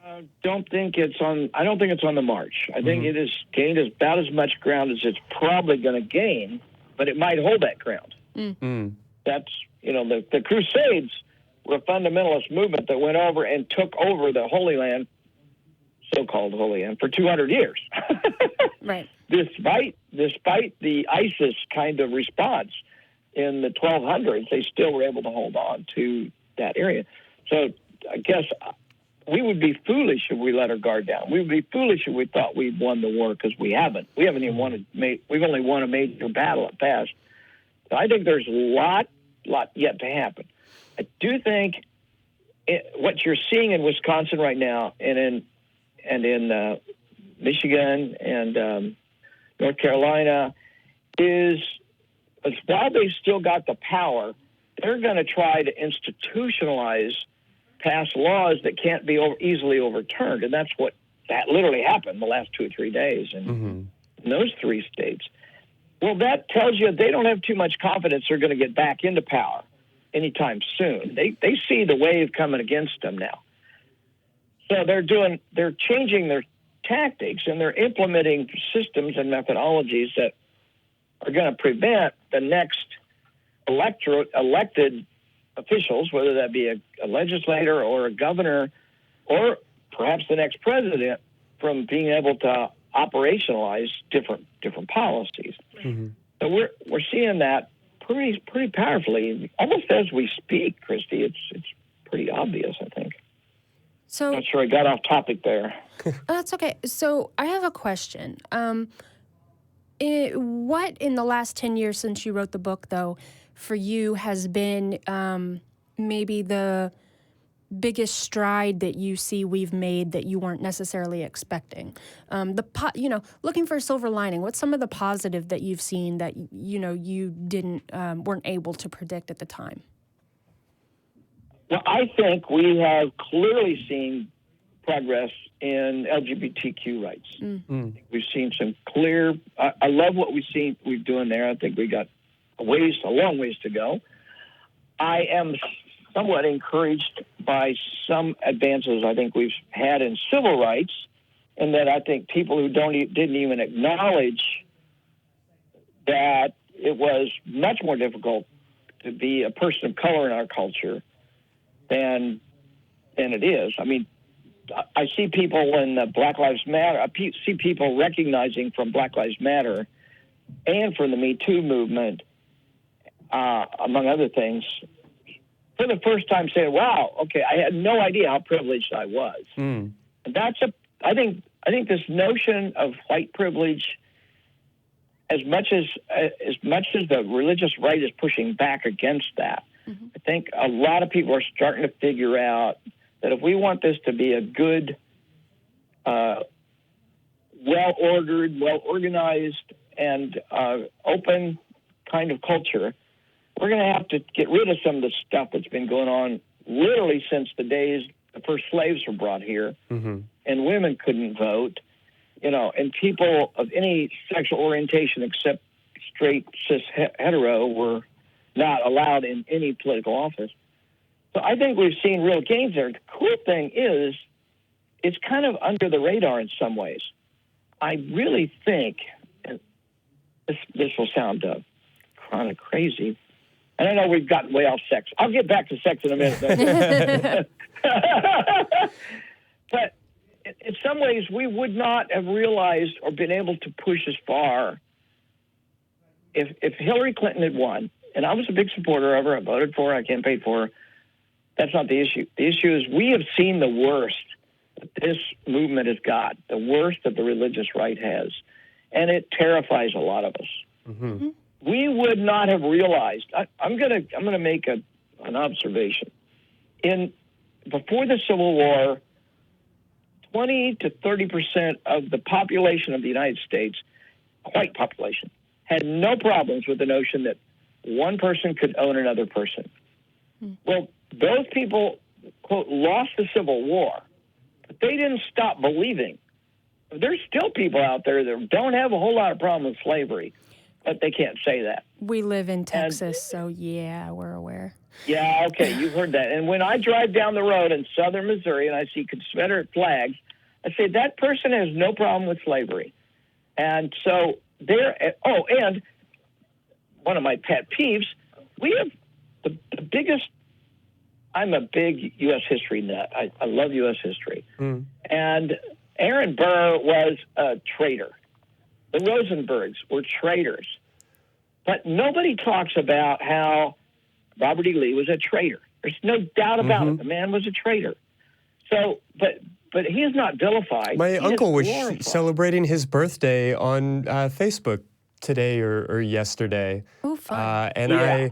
I don't think it's on the march. I think it has gained about as much ground as it's probably going to gain, but it might hold that ground. That's, the Crusades were a fundamentalist movement that went over and took over the Holy Land, so-called Holy Land, for 200 years. Right. Despite the ISIS kind of response in the 1200s, they still were able to hold on to that area. So I guess we would be foolish if we let our guard down. We would be foolish if we thought we'd won the war, because we haven't. We haven't even won we've only won a major battle at best. So I think there's a lot yet to happen. I do think what you're seeing in Wisconsin right now, and in Michigan and North Carolina, is while they've still got the power, they're going to try to institutionalize past laws that can't be easily overturned, and that literally happened the last 2 or 3 days in those 3 states. Well, that tells you they don't have too much confidence they're going to get back into power anytime soon. They see the wave coming against them now. So they're changing their tactics, and they're implementing systems and methodologies that are going to prevent the next elected officials, whether that be a legislator or a governor or perhaps the next president, from being able to operationalize different policies. So we're seeing that pretty powerfully, almost as we speak, Christy. It's pretty obvious, I think. So Not sure I got off topic there. That's okay. So I have a question. What in the last 10 years since you wrote the book, though, for you has been maybe the biggest stride that you see we've made that you weren't necessarily expecting? Looking for a silver lining. What's some of the positive that you've seen that you weren't able to predict at the time? Well, I think we have clearly seen progress in LGBTQ rights. I think we've seen some clear. I love what we're doing there. I think we got a long ways to go. I am somewhat encouraged by some advances I think we've had in civil rights, and that I think people who didn't even acknowledge that it was much more difficult to be a person of color in our culture than it is. I mean, I see people when Black Lives Matter. I see people recognizing from Black Lives Matter and from the Me Too movement, among other things, for the first time saying, "Wow, okay, I had no idea how privileged I was." And that's I think this notion of white privilege, as much as the religious right is pushing back against that, I think a lot of people are starting to figure out that if we want this to be a good, well-ordered, well-organized, and open kind of culture, we're going to have to get rid of some of the stuff that's been going on literally since the days the first slaves were brought here, and women couldn't vote, and people of any sexual orientation except straight, cis, hetero were not allowed in any political office. So I think we've seen real gains there. The cool thing is it's kind of under the radar in some ways. I really think, and this will sound kind of crazy, and I know we've gotten way off sex. I'll get back to sex in a minute. But in some ways, we would not have realized or been able to push as far if Hillary Clinton had won. And I was a big supporter of her. I voted for her. I campaigned for her. That's not the issue. The issue is we have seen the worst that this movement has got, the worst that the religious right has. And it terrifies a lot of us. we would not have realized. I'm gonna make an observation. Before the Civil War, 20 to 30% of the population of the United States, white population, had no problems with the notion that one person could own another person. Well, those people, quote, lost the Civil War, but they didn't stop believing. There's still people out there that don't have a whole lot of problem with slavery, but they can't say that. We live in Texas, so yeah, we're aware. Yeah, okay, you've heard that. And when I drive down the road in southern Missouri and I see Confederate flags, I say that person has no problem with slavery. And so and one of my pet peeves, we have the biggest, I'm a big U.S. history nut. I love U.S. history. And Aaron Burr was a traitor. The Rosenbergs were traitors. But nobody talks about how Robert E. Lee was a traitor. There's no doubt about it. The man was a traitor. So, but he is not vilified. My uncle was celebrating his birthday on Facebook today or yesterday. Oh, fun. And Yeah.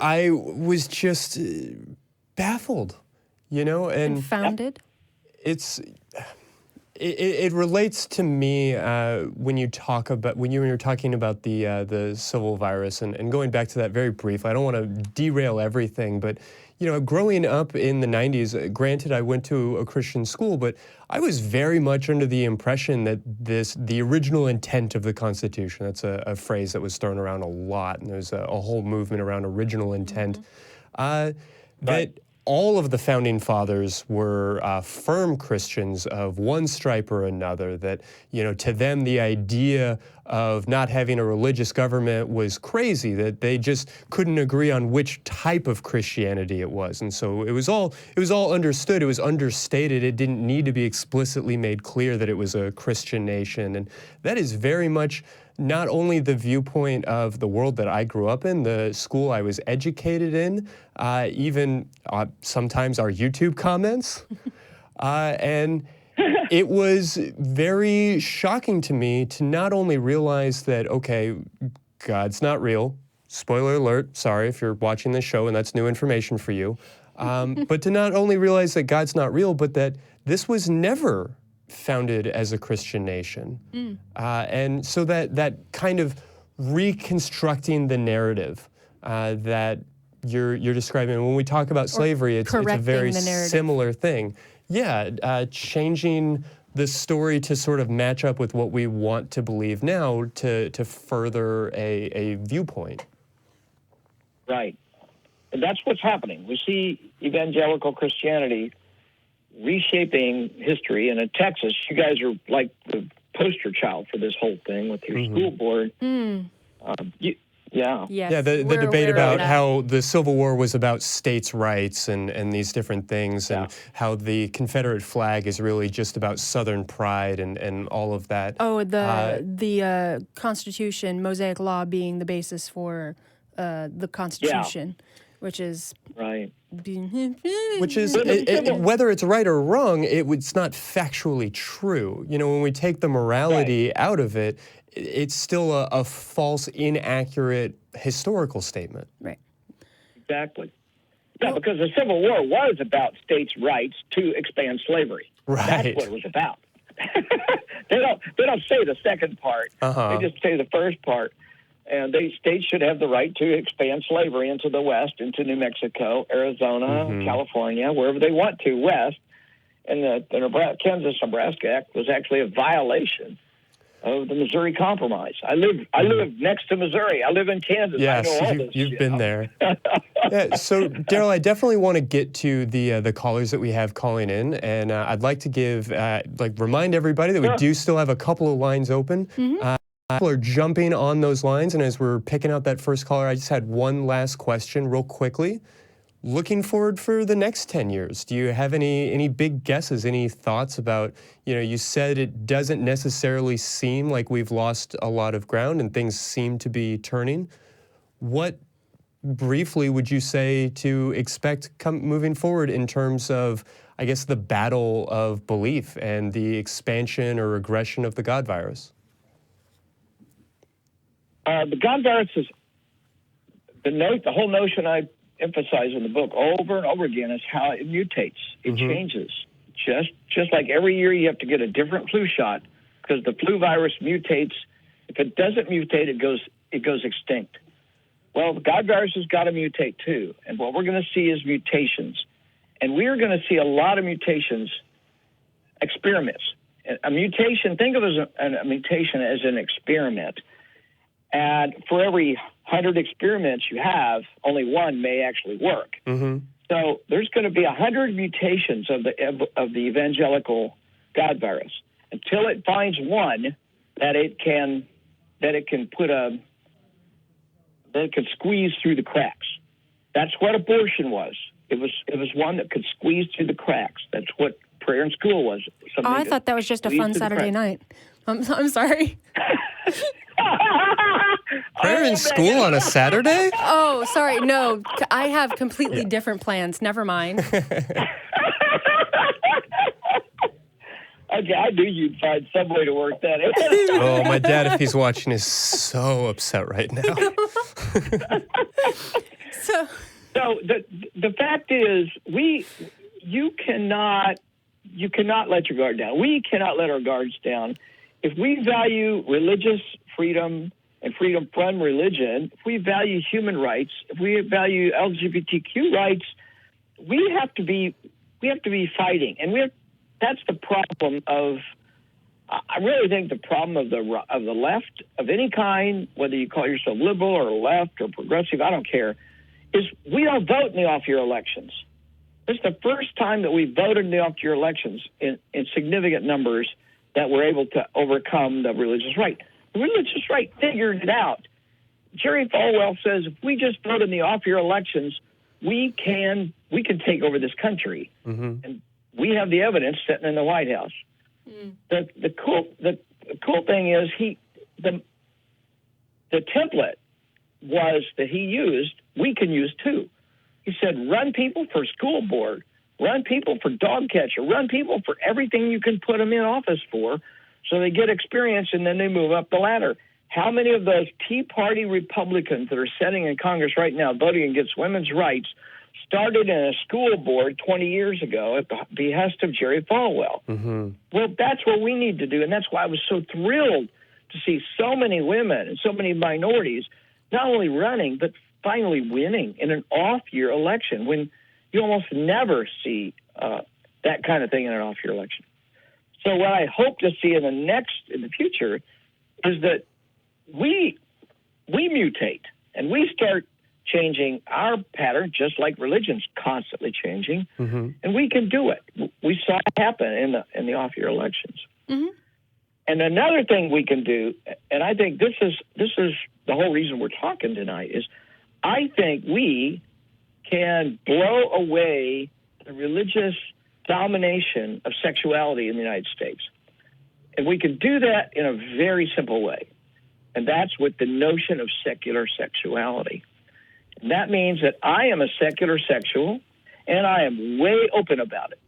I was just baffled, and Founded? It relates to me when you were talking about the civil virus and going back to that very briefly. I don't want to derail everything, but growing up in the 90s, granted I went to a Christian school, but I was very much under the impression that the original intent of the Constitution, that's a phrase that was thrown around a lot, and there's a whole movement around original intent, that all of the founding fathers were firm Christians of one stripe or another, that, to them the idea of not having a religious government was crazy, that they just couldn't agree on which type of Christianity it was. And so it was all understood, it was understated, it didn't need to be explicitly made clear that it was a Christian nation. And that is very much not only the viewpoint of the world that I grew up in, the school I was educated in, even sometimes our YouTube comments. And it was very shocking to me to not only realize that, okay, God's not real. Spoiler alert, sorry if you're watching this show and that's new information for you. But to not only realize that God's not real, but that this was never founded as a Christian nation. And so that kind of reconstructing the narrative that you're describing. When we talk about slavery, it's a very similar thing. Yeah, changing the story to sort of match up with what we want to believe now to further a viewpoint. Right. And that's what's happening. We see evangelical Christianity reshaping history. And in Texas, you guys are like the poster child for this whole thing with your school board. Yes, yeah, the debate about how the Civil War was about states' rights and these different things, and how the Confederate flag is really just about Southern pride and all of that. Oh, the Constitution, Mosaic Law being the basis for the Constitution, which is... Right. Which is, whether it's right or wrong, it's not factually true. When we take the morality out of it, it's still a false, inaccurate historical statement. Right. Exactly. Yeah, because the Civil War was about states' rights to expand slavery. Right. That's what it was about. They don't say the second part. They just say the first part. And states should have the right to expand slavery into the West, into New Mexico, Arizona, California, wherever they want to, West. And the Kansas-Nebraska Act was actually a violation of the Missouri Compromise. I live next to Missouri. I live in Kansas. Yes, I know all this. You've been there. Yeah, so, Darrel, I definitely want to get to the callers that we have calling in, and I'd like to remind everybody that we do still have a couple of lines open. People are jumping on those lines, and as we're picking out that first caller, I just had one last question real quickly. Looking forward for the next 10 years, do you have any big guesses, any thoughts about, you said it doesn't necessarily seem like we've lost a lot of ground and things seem to be turning. What, briefly, would you say to expect moving forward in terms of, I guess, the battle of belief and the expansion or regression of the God virus? The God virus is the whole notion I emphasize in the book over and over again is how it mutates. It changes. Just like every year you have to get a different flu shot because the flu virus mutates. If it doesn't mutate, it goes extinct. Well, the God virus has got to mutate too. And what we're going to see is mutations. And we're going to see a lot of mutations, experiments. A mutation, think of a mutation as an experiment. And for every 100 experiments you have, only one may actually work. So there's going to be 100 mutations of the evangelical God virus until it finds one that it can squeeze through the cracks. That's what abortion was. It was one that could squeeze through the cracks. That's what prayer in school was. I thought that was just a fun Saturday night. I'm sorry. Prayer in school on a Saturday? Oh, sorry. No, I have completely different plans. Never mind. Okay, I knew you'd find some way to work that in. Oh, my dad, if he's watching, is so upset right now. So the fact is, you cannot let your guard down. We cannot let our guards down. If we value religious freedom and freedom from religion, if we value human rights, if we value LGBTQ rights, we have to be fighting, and that's the problem of. I really think the problem of the left of any kind, whether you call yourself liberal or left or progressive, I don't care, is we don't vote in the off-year elections. This is the first time that we voted in the off-year elections in significant numbers that we're able to overcome the religious right. The religious right figured it out. Jerry Falwell says if we just vote in the off-year elections, we can take over this country. And we have the evidence sitting in the White House. The cool thing is the template was that he used, we can use too. He said, run people for school board, run people for dog catcher, run people for everything you can put them in office for, so they get experience and then they move up the ladder. How many of those Tea Party Republicans that are sitting in Congress right now voting against women's rights started in a school board 20 years ago at the behest of Jerry Falwell? Well, that's what we need to do, and that's why I was so thrilled to see so many women and so many minorities not only running, but finally winning in an off-year election when you almost never see that kind of thing in an off-year election. So what I hope to see in the future is that we mutate and we start changing our pattern, just like religion's constantly changing, and we can do it. We saw it happen in the off-year elections. And another thing we can do, and I think this is the whole reason we're talking tonight, is I think we can blow away the religious domination of sexuality in the United States. And we can do that in a very simple way. And that's with the notion of secular sexuality. And that means that I am a secular sexual, and I am way open about it.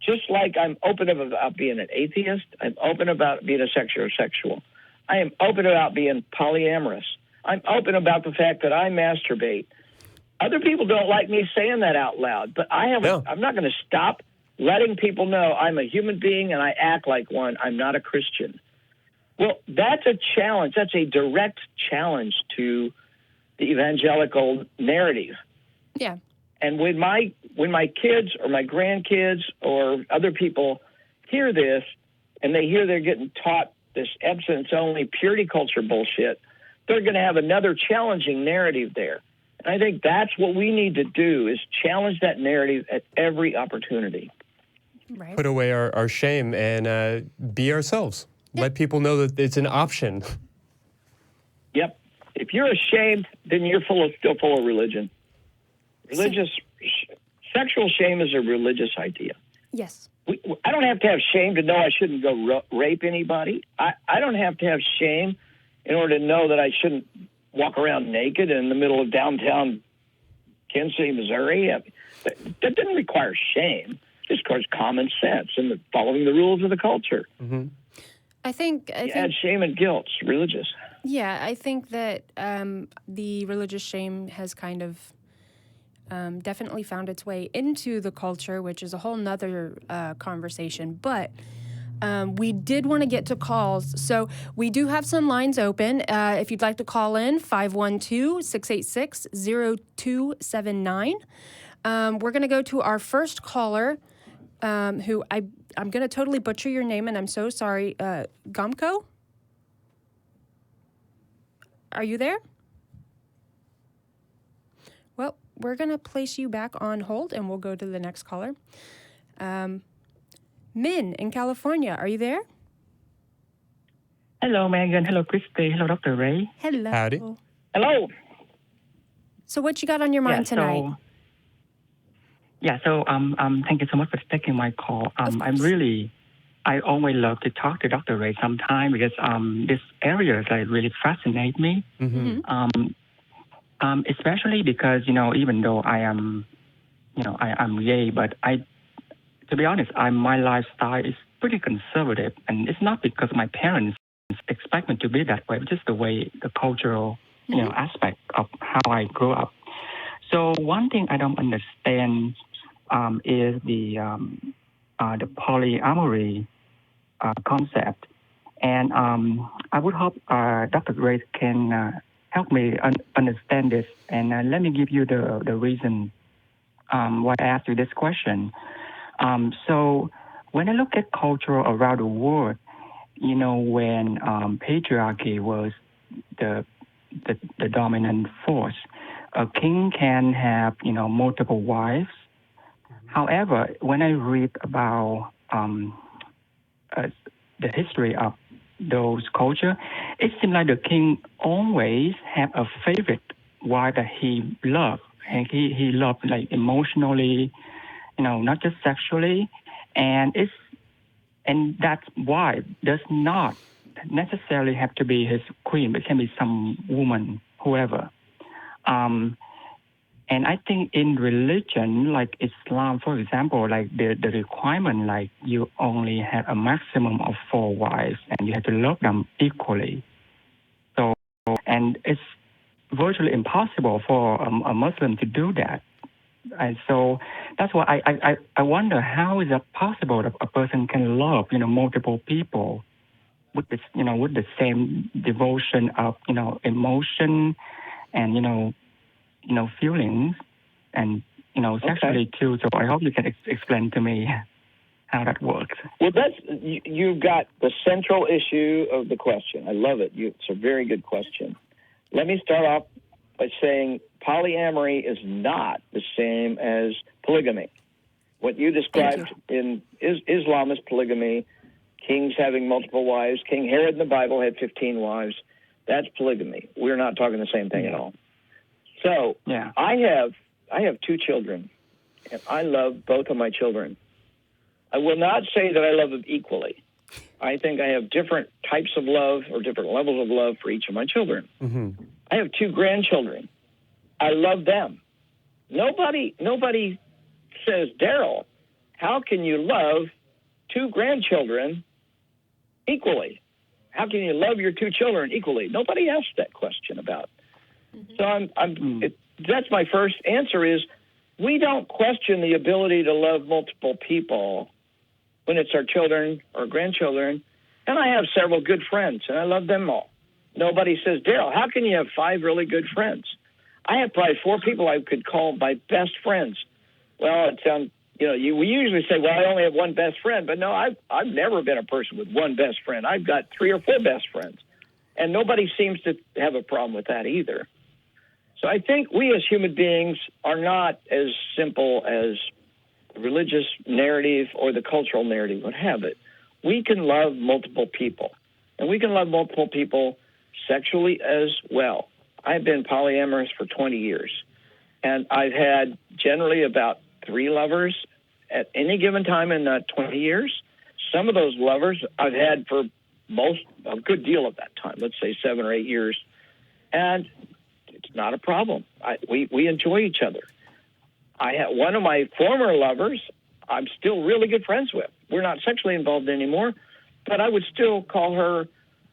Just like I'm open about being an atheist, I'm open about being a secular sexual. I am open about being polyamorous. I'm open about the fact that I masturbate. Other people don't like me saying that out loud, but I'm not going to stop letting people know I'm a human being and I act like one. I'm not a Christian. Well, that's a challenge. That's a direct challenge to the evangelical narrative. Yeah. And when my kids or my grandkids or other people hear this and they hear they're getting taught this abstinence-only purity culture bullshit, they're going to have another challenging narrative there. And I think that's what we need to do, is challenge that narrative at every opportunity. Right. Put away our shame and be ourselves. Let people know that it's an option. Yep. If you're ashamed, then you're still full of religion. Sexual shame is a religious idea. Yes. I don't have to have shame to know I shouldn't go rape anybody. I don't have to have shame in order to know that I shouldn't walk around naked in the middle of downtown Kansas City, Missouri. That doesn't require shame. It just requires common sense and following the rules of the culture. I think add shame and guilt. It's religious. Yeah, I think that the religious shame has kind of definitely found its way into the culture, which is a whole nother conversation. But we did want to get to calls. So we do have some lines open. If you'd like to call in, 512-686-0279. We're going to go to our first caller, who I'm going to totally butcher your name, and I'm so sorry. Gumko? Are you there? Well, we're going to place you back on hold, and we'll go to the next caller. Min in California, are you there? Hello, Megan. Hello, Christy. Hello, Dr. Ray. Hello. Howdy. Hello. So what you got on your mind tonight? Thank you so much for taking my call. I always love to talk to Dr. Ray sometime because this area really fascinate me. Especially because, even though I am gay, but to be honest, my lifestyle is pretty conservative, and it's not because my parents expect me to be that way, but just the way the cultural, aspect of how I grew up. So one thing I don't understand is the polyamory concept, and I would hope Dr. Grace can help me understand this, and let me give you the reason why I asked you this question. So when I look at culture around the world, when patriarchy was the dominant force, a king can have, multiple wives. However, when I read about the history of those culture, it seems like the king always have a favorite wife that he loved, and he loved like emotionally, not just sexually, and that wife does not necessarily have to be his queen, but it can be some woman, whoever. And I think in religion, like Islam, for example, like the requirement, like you only have a maximum of 4 wives and you have to love them equally. So, and it's virtually impossible for a Muslim to do that. And so that's why I wonder, how is it possible that a person can love, multiple people with this, with the same devotion of, emotion and, feelings and, sexually too. So I hope you can explain to me how that works. Well, you've got the central issue of the question. I love it. It's a very good question. Let me start off by saying polyamory is not the same as polygamy. What you described in Islam is polygamy, kings having multiple wives. King Herod in the Bible had 15 wives. That's polygamy. We're not talking the same thing at all. So I have 2 children, and I love both of my children. I will not say that I love them equally. I think I have different types of love or different levels of love for each of my children. Mm-hmm. I have 2 grandchildren. I love them. Nobody says, Darrel, how can you love 2 grandchildren equally? How can you love your 2 children equally? Nobody asks that question about. Mm-hmm. So that's my first answer is, we don't question the ability to love multiple people when it's our children or grandchildren. And I have several good friends, and I love them all. Nobody says, Darrel, how can you have 5 really good friends? I have probably 4 people I could call my best friends. Well, it sounds, we usually say, well, I only have 1 best friend. But no, I've never been a person with 1 best friend. I've got 3 or 4 best friends. And nobody seems to have a problem with that either. So I think we as human beings are not as simple as the religious narrative or the cultural narrative would have it. We can love multiple people, and we can love multiple people sexually as well. I've been polyamorous for 20 years, and I've had generally about 3 lovers at any given time in that 20 years. Some of those lovers I've had for a good deal of that time, let's say 7 or 8 years, and it's not a problem. We enjoy each other. I had one of my former lovers I'm still really good friends with. We're not sexually involved anymore, but I would still call her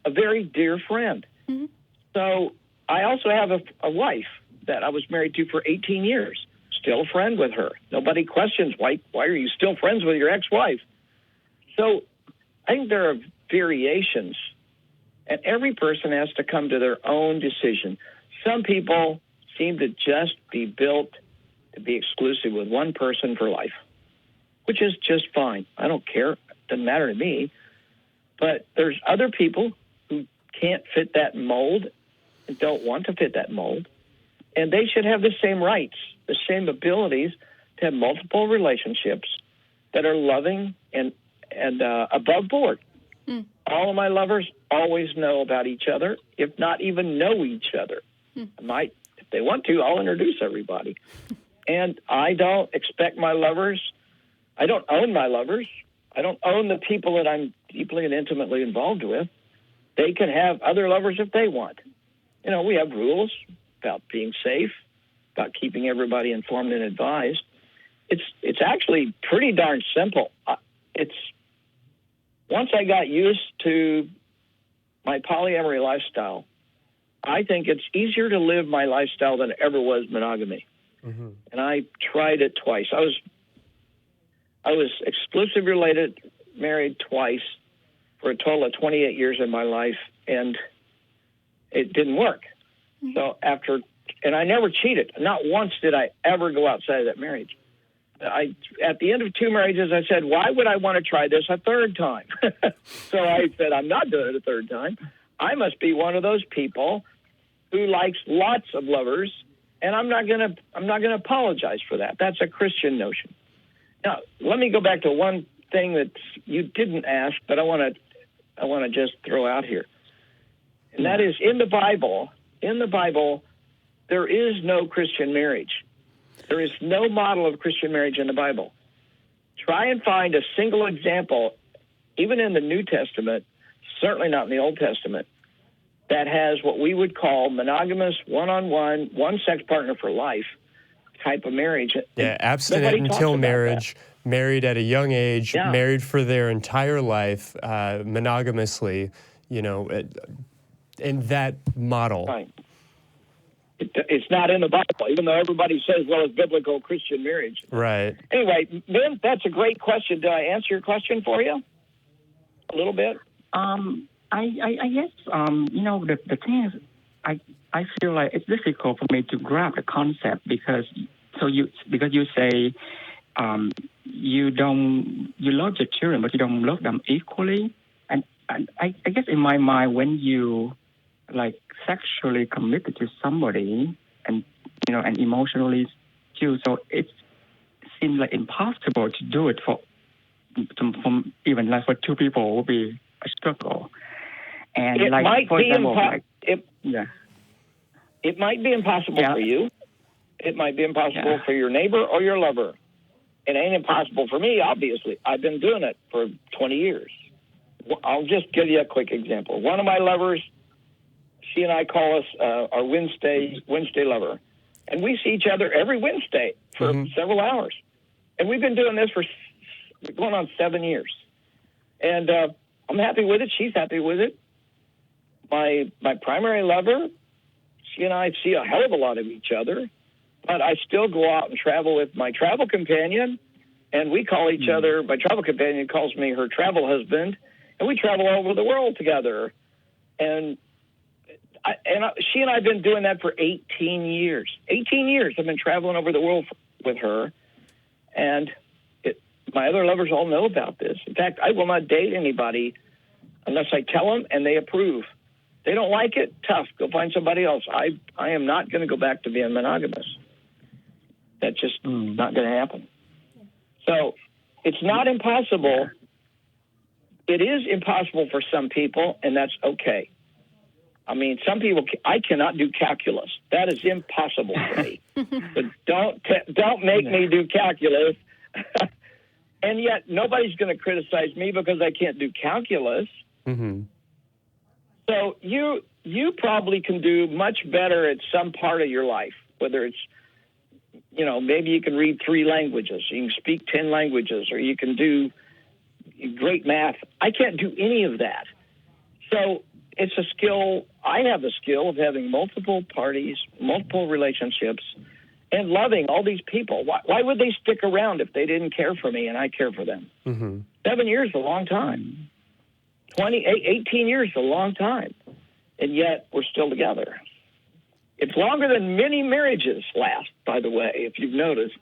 a very dear friend. Mm-hmm. So I also have a wife that I was married to for 18 years, still a friend with her. Nobody questions why are you still friends with your ex-wife? So I think there are variations, and every person has to come to their own decision. Some people seem to just be built to be exclusive with one person for life, which is just fine. I don't care. It doesn't matter to me. But there's other people who can't fit that mold and don't want to fit that mold, and they should have the same rights, the same abilities to have multiple relationships that are loving and above board. All of my lovers always know about each other, if not even know each other. I might, if they want to, I'll introduce everybody. And I don't expect my lovers, I don't own my lovers. I don't own the people that I'm deeply and intimately involved with. They can have other lovers if they want. You know, we have rules about being safe, about keeping everybody informed and advised. It's actually pretty darn simple. Once I got used to my polyamory lifestyle, I think it's easier to live my lifestyle than it ever was monogamy. Mm-hmm. And I tried it twice. I was exclusively related, married twice for a total of 28 years in my life, and it didn't work. Mm-hmm. So and I never cheated. Not once did I ever go outside of that marriage. At the end of 2 marriages, I said, why would I want to try this a third time? So I said, I'm not doing it a third time. I must be one of those people who likes lots of lovers, and I'm not going to apologize for that. That's a Christian notion. Now, let me go back to one thing that you didn't ask, but I want to just throw out here. And that is in the Bible, there is no Christian marriage. There is no model of Christian marriage in the Bible. Try and find a single example, even in the New Testament, certainly not in the Old Testament, that has what we would call monogamous, one-on-one, one-sex partner for life type of marriage. Yeah, abstinent until marriage, married at a young age, married for their entire life, monogamously, you know, in that model. Right. It's not in the Bible, even though everybody says, well, it's biblical Christian marriage. Right. Anyway, Ben, that's a great question. Did I answer your question for you a little bit? I guess, you know, the thing is, I feel like it's difficult for me to grasp the concept because you say you love your children, but you don't love them equally. And I guess in my mind, when you like sexually committed to somebody and, you know, and emotionally too, so it seems like impossible to do it from even like for 2 people would be a struggle. And it like, might for be example, it might be impossible for you. It might be impossible for your neighbor or your lover. It ain't impossible for me, obviously. I've been doing it for 20 years. I'll just give you a quick example. One of my lovers, she and I call us our Wednesday lover. And we see each other every Wednesday for several hours. And we've been doing this for going on 7 years. And I'm happy with it. She's happy with it. My primary lover, she and I see a hell of a lot of each other, but I still go out and travel with my travel companion, and we call each other, my travel companion calls me her travel husband, and we travel all over the world together. And she and I have been doing that for 18 years. 18 years I've been traveling over the world with her, and my other lovers all know about this. In fact, I will not date anybody unless I tell them and they approve. They don't like it, tough. Go find somebody else. I am not going to go back to being monogamous. That's just not going to happen. So it's not impossible. It is impossible for some people, and that's okay. I mean, some people, I cannot do calculus. That is impossible for me. But don't make me do calculus. And yet nobody's going to criticize me because I can't do calculus. Mm-hmm. So you probably can do much better at some part of your life, whether it's, you know, maybe you can read 3 languages, you can speak 10 languages, or you can do great math. I can't do any of that. So it's a skill. I have the skill of having multiple parties, multiple relationships, and loving all these people. Why would they stick around if they didn't care for me and I care for them? 7 years is a long time. 18 years is a long time. And yet we're still together. It's longer than many marriages last, by the way, if you've noticed.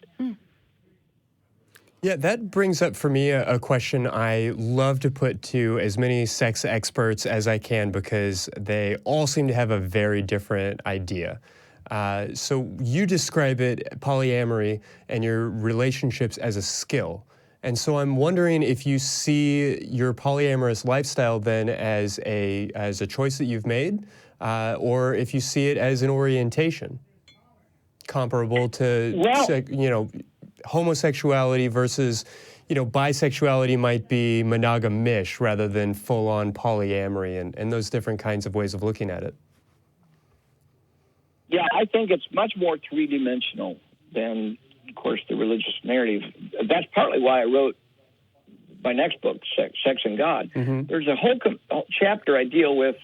Yeah, that brings up for me a question I love to put to as many sex experts as I can, because they all seem to have a very different idea. So you describe it, polyamory, and your relationships as a skill. And so I'm wondering if you see your polyamorous lifestyle then as a choice that you've made, or if you see it as an orientation comparable to, homosexuality versus, bisexuality might be monogamish rather than full-on polyamory, and those different kinds of ways of looking at it. Yeah, I think it's much more three-dimensional than, of course, the religious narrative. That's partly why I wrote my next book, Sex and God. There's a whole chapter I deal with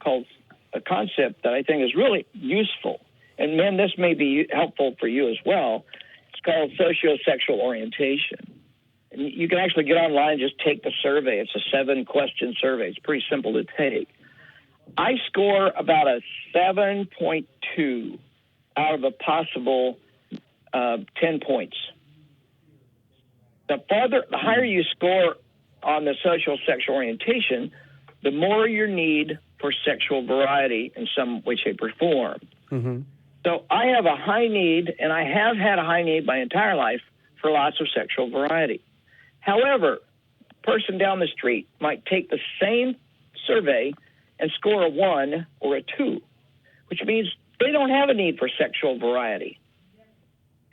called a concept that I think is really useful. And, man, this may be helpful for you as well. It's called socio-sexual orientation. And you can actually get online and just take the survey. It's a 7-question survey. It's pretty simple to take. I score about a 7.2 out of a possible 10 points. The higher you score on the social sexual orientation, the more your need for sexual variety in some way, shape, or form. So I have a high need, and I have had a high need my entire life for lots of sexual variety. However, a person down the street might take the same survey and score a 1 or a 2, which means they don't have a need for sexual variety.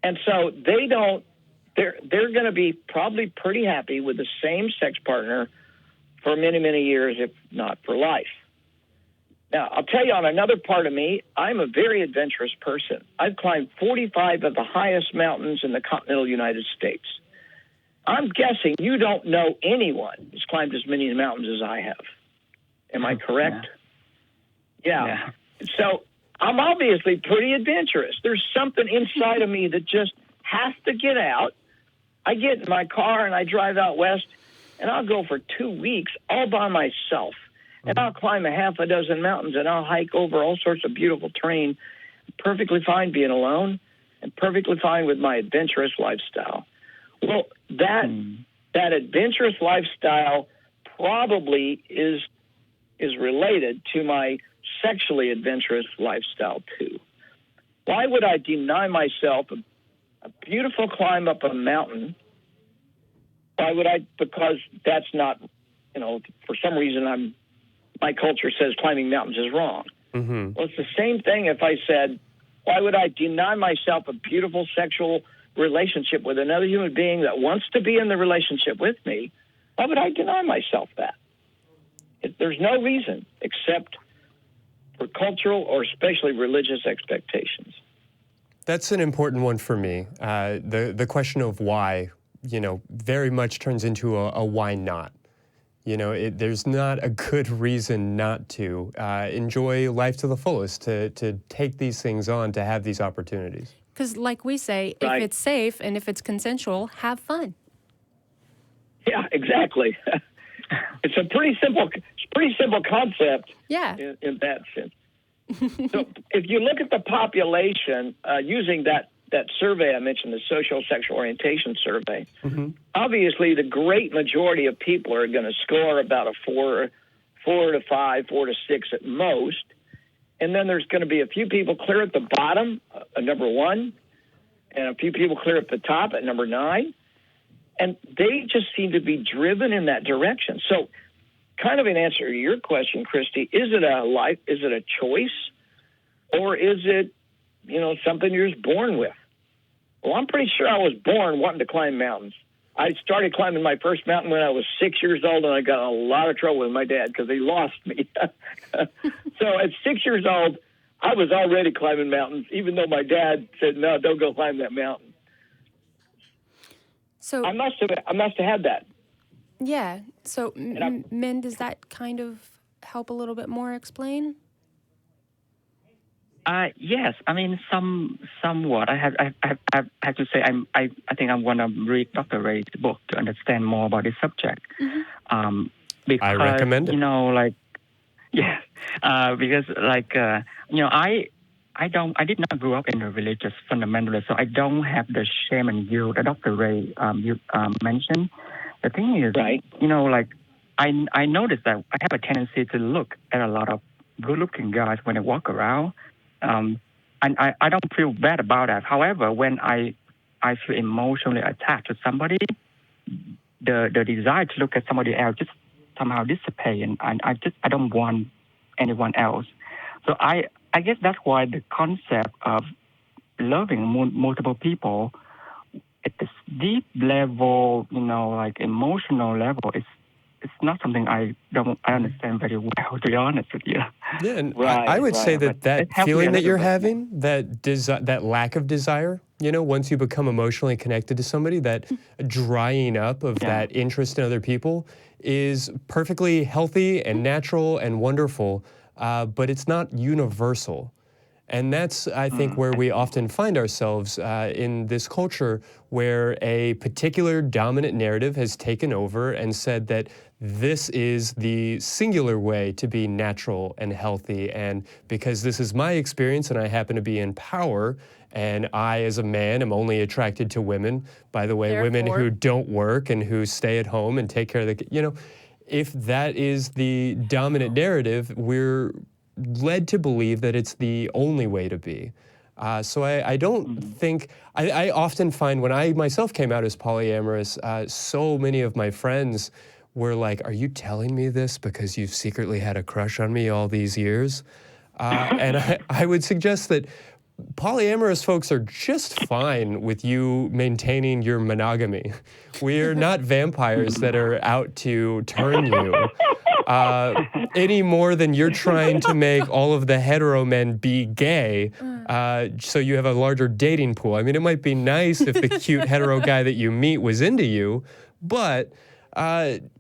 And so they're going to be probably pretty happy with the same sex partner for many, many years, if not for life. Now, I'll tell you, on another part of me, I'm a very adventurous person. I've climbed 45 of the highest mountains in the continental United States. I'm guessing you don't know anyone who's climbed as many mountains as I have. Am I correct? Yeah. So I'm obviously pretty adventurous. There's something inside of me that just has to get out. I get in my car and I drive out west, and I'll go for 2 weeks all by myself. And I'll climb a half a dozen mountains, and I'll hike over all sorts of beautiful terrain. Perfectly fine being alone, and perfectly fine with my adventurous lifestyle. Well, that adventurous lifestyle probably is related to my sexually adventurous lifestyle too. Why would I deny myself a beautiful climb up a mountain? Why would I? Because that's not, for some reason my culture says climbing mountains is wrong. Well, it's the same thing if I said, why would I deny myself a beautiful sexual relationship with another human being that wants to be in the relationship with me? Why would I deny myself that? There's no reason except for cultural or especially religious expectations. That's an important one for me. The question of why, very much turns into a why not. There's not a good reason not to enjoy life to the fullest, to take these things on, to have these opportunities. Because like we say, Right. if it's safe and if it's consensual, have fun. Yeah, exactly. It's a pretty simple concept. Yeah. In that sense. So if you look at the population using that survey I mentioned, the social sexual orientation survey, obviously the great majority of people are going to score about a 4 to 5, 4 to 6 at most. And then there's going to be a few people clear at the bottom, number 1, and a few people clear at the top at number 9. And they just seem to be driven in that direction. So kind of in answer to your question, Christy, is it a choice, or is it, something you're just born with? Well, I'm pretty sure I was born wanting to climb mountains. I started climbing my first mountain when I was 6 years old, and I got in a lot of trouble with my dad because he lost me. So at 6 years old, I was already climbing mountains, even though my dad said, no, don't go climb that mountain. So I must have had that. yeah. So men, does that kind of help a little bit more explain? Yes, I mean somewhat. I have to say I think I want to read Dr. Ray's book to understand more about this subject. Because I recommend it. you know, like yeah, because like you know, I did not grow up in a religious fundamentalist, so I don't have the shame and guilt that Dr. Ray you mentioned. The thing is, Right. you know, like I noticed that I have a tendency to look at a lot of good-looking guys when I walk around. And I don't feel bad about that. However, when I feel emotionally attached to somebody, the desire to look at somebody else just somehow dissipates, and I don't want anyone else. So I guess that's why the concept of loving multiple people at this deep level, you know, like emotional level, it's not something I understand very well, to be honest with you. Yeah, and Right, I would say right. that It helped me feeling a that you're little bit. having, that lack of desire, you know, once you become emotionally connected to somebody, that drying up of that interest in other people is perfectly healthy and natural and wonderful, but it's not universal. And that's, I think, where we often find ourselves in this culture where a particular dominant narrative has taken over and said that this is the singular way to be natural and healthy. And because this is my experience and I happen to be in power, and I, as a man, am only attracted to women, by the way, women Therefore- who don't work and who stay at home and take care of the, you know, if that is the dominant narrative, we're led to believe that it's the only way to be. So I don't think, I often find when I myself came out as polyamorous, so many of my friends were like, are you telling me this because you've secretly had a crush on me all these years? And I would suggest that polyamorous folks are just fine with you maintaining your monogamy. We're not vampires that are out to turn you any more than you're trying to make all of the hetero men be gay, so you have a larger dating pool. I mean, it might be nice if the cute hetero guy that you meet was into you, but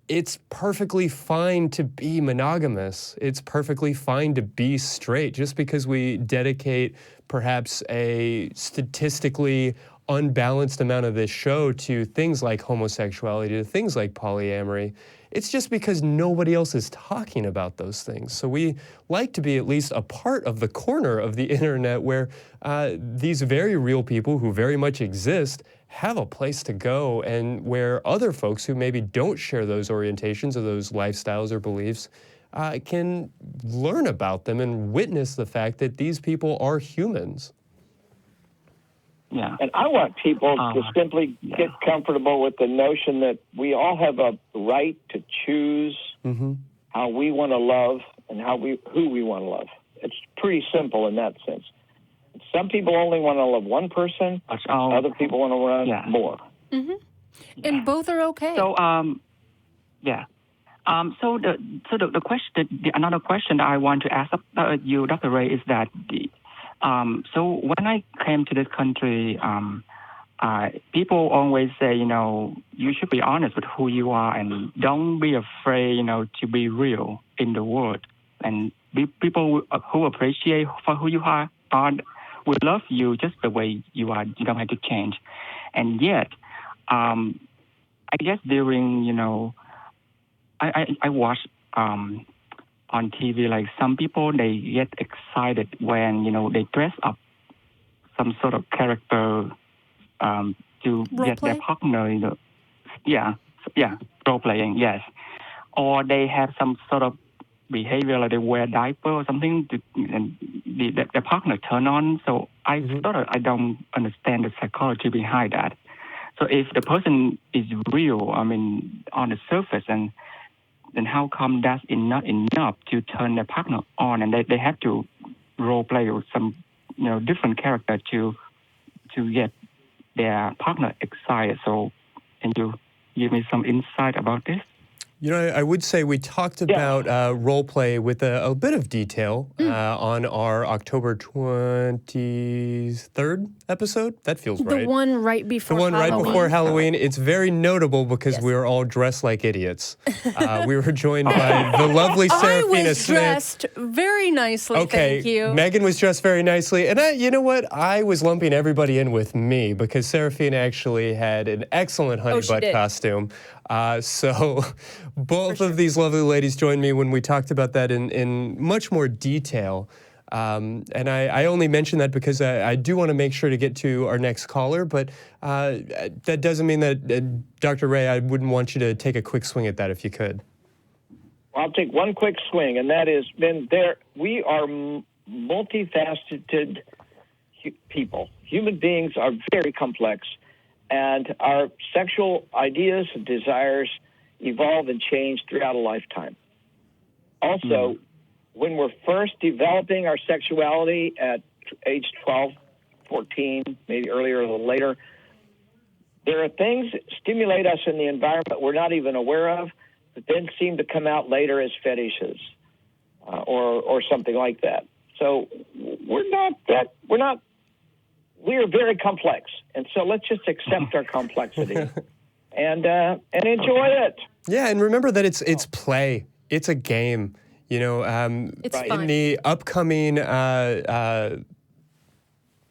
it's perfectly fine to be monogamous. It's perfectly fine to be straight. Just because we dedicate perhaps a statistically unbalanced amount of this show to things like homosexuality, to things like polyamory, it's just because nobody else is talking about those things. So we like to be at least a part of the corner of the internet where these very real people who very much exist have a place to go, and where other folks who maybe don't share those orientations or those lifestyles or beliefs can learn about them and witness the fact that these people are humans. Yeah. And I want people to simply get comfortable with the notion that we all have a right to choose how we want to love and who we want to love. It's pretty simple in that sense. Some people only want to love one person. Other people want to love more. And both are okay. So yeah. So the question, another question that I want to ask you, Dr. Ray, is that so when I came to this country, people always say, you know, you should be honest with who you are and don't be afraid, you know, to be real in the world. And people who appreciate for who you are will love you just the way you are. You don't have to change. And yet, I guess during, you know, I watch on TV, like some people, they get excited when, you know, they dress up some sort of character to get their partner, you know. Yeah, role playing, yes. Or they have some sort of behavior, like they wear diaper or something, and their partner turn on. So I sort of, I don't understand the psychology behind that. So if the person is real, I mean, on the surface, and then how come that's not enough to turn their partner on, and they have to role play with some, you know, different character to get their partner excited? So can you give me some insight about this? You know, I would say we talked about role play with a bit of detail on our October 23rd episode? That feels right. The one right before The one Halloween. right before Halloween. It's very notable because Yes. we were all dressed like idiots. We were joined by the lovely Serafina I was Smith. dressed very nicely, Okay, thank you. Megan was dressed very nicely, and you know what? I was lumping everybody in with me because Serafina actually had an excellent honey she butt did. costume. So both of these lovely ladies joined me when we talked about that in much more detail. And I only mention that because I do want to make sure to get to our next caller, but that doesn't mean that, Dr. Ray, I wouldn't want you to take a quick swing at that if you could. I'll take one quick swing, and that is, Ben, we are multifaceted people. Human beings are very complex, and our sexual ideas and desires evolve and change throughout a lifetime. Also, when we're first developing our sexuality at age 12, 14, maybe earlier or a little later, there are things that stimulate us in the environment we're not even aware of, that then seem to come out later as fetishes or something like that. So we are very complex. And so let's just accept our complexity and enjoy it. Yeah, and remember that it's play. It's a game. You know, It's fun. in the upcoming,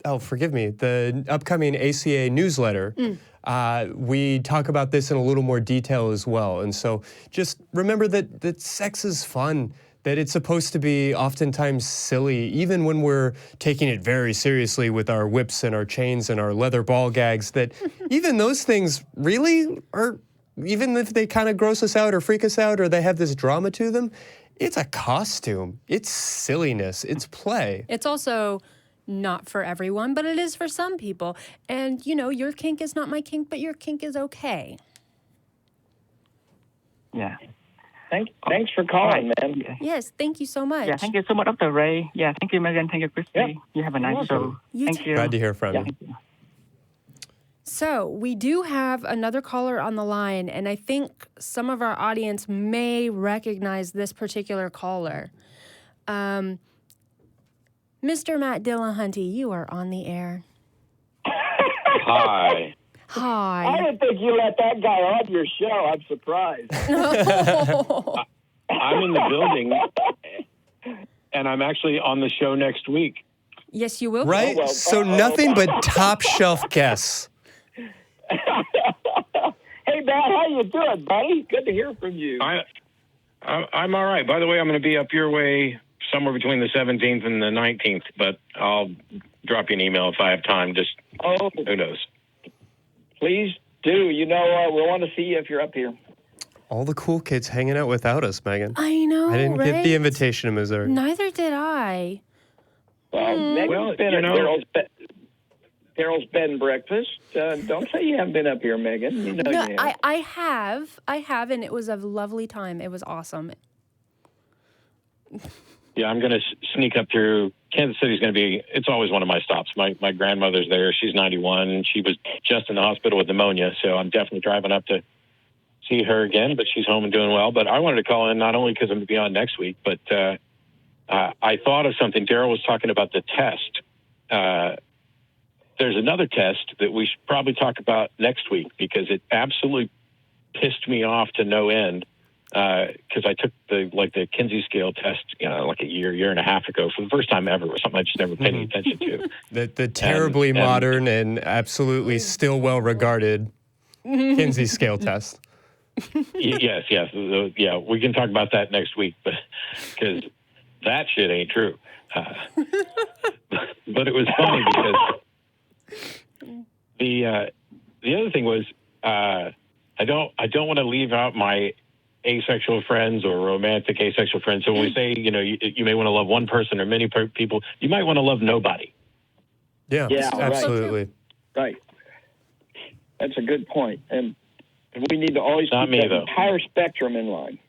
the upcoming ACA newsletter, we talk about this in a little more detail as well. And so just remember that sex is fun, that it's supposed to be oftentimes silly, even when we're taking it very seriously with our whips and our chains and our leather ball gags, that even those things really are, even if they kind of gross us out or freak us out or they have this drama to them, it's a costume. It's silliness. It's play. It's also not for everyone, but it is for some people. And, you know, your kink is not my kink, but your kink is okay. Yeah. Thanks for calling, man. Yeah. Yes, thank you so much. Yeah, thank you so much, Dr. Ray. Yeah, thank you, Megan. Thank you, Christy. Yep. You have a nice show. You Thank too. you. Glad to hear from you. Thank you. So we do have another caller on the line, and I think some of our audience may recognize this particular caller. Mr. Matt Dillahunty, you are on the air. Hi. Hi. I didn't think you let that guy on your show. I'm surprised. I'm in the building, and I'm actually on the show next week. Yes, you will. Right? well, So nothing but top shelf guests. Hey, Matt, how you doing, buddy? Good to hear from you. I'm all right. By the way, I'm going to be up your way somewhere between the 17th and the 19th, but I'll drop you an email if I have time. Just who knows? Please do. You know, we want to see you if you're up here. All the cool kids hanging out without us, Megan. I know, I didn't get right? the invitation to Missouri. Neither did I. Megan's Well, been you at know- Darrel's bed and breakfast. Don't say you haven't been up here, Megan. You know No, you have. I have, and it was a lovely time. It was awesome. Yeah, I'm going to sneak up through. Kansas City's going to be, it's always one of my stops. My grandmother's there. She's 91. She was just in the hospital with pneumonia, so I'm definitely driving up to see her again, but she's home and doing well. But I wanted to call in not only because I'm going to be on next week, but I thought of something. Darrel was talking about the test. There's another test that we should probably talk about next week because it absolutely pissed me off to no end. Because I took the Kinsey scale test, like a year and a half ago for the first time ever. It was something I just never paid any attention to. The terribly And- modern and absolutely still well regarded Kinsey scale test. Yes. Yeah, we can talk about that next week, but because that shit ain't true. But it was funny because the other thing was I don't want to leave out my asexual friends or romantic asexual friends. So when we say, you may want to love one person or many people, you might want to love nobody. Yeah, Yeah, right. absolutely. Right. That's a good point. And we need to always Not keep me, that though. entire spectrum in line.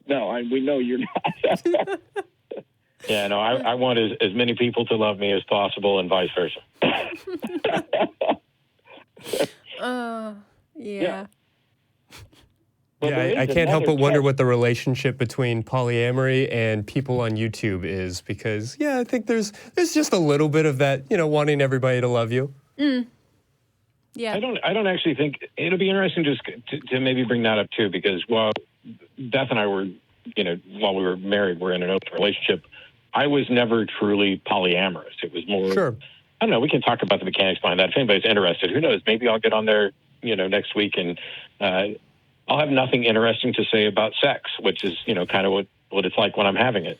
No, we know you're not. Yeah, no, I want as many people to love me as possible and vice versa. Yeah. Well, Yeah, there I is can't help but another wonder test. what the relationship between polyamory and people on YouTube is because, I think there's just a little bit of that, wanting everybody to love you. Yeah. I don't actually think it'll be interesting just to maybe bring that up too, because while Beth and I were, while we were married, we're in an open relationship. I was never truly polyamorous. It was more, Sure. I don't know, we can talk about the mechanics behind that. If anybody's interested, who knows, maybe I'll get on there, next week and I'll have nothing interesting to say about sex, which is, kind of what it's like when I'm having it.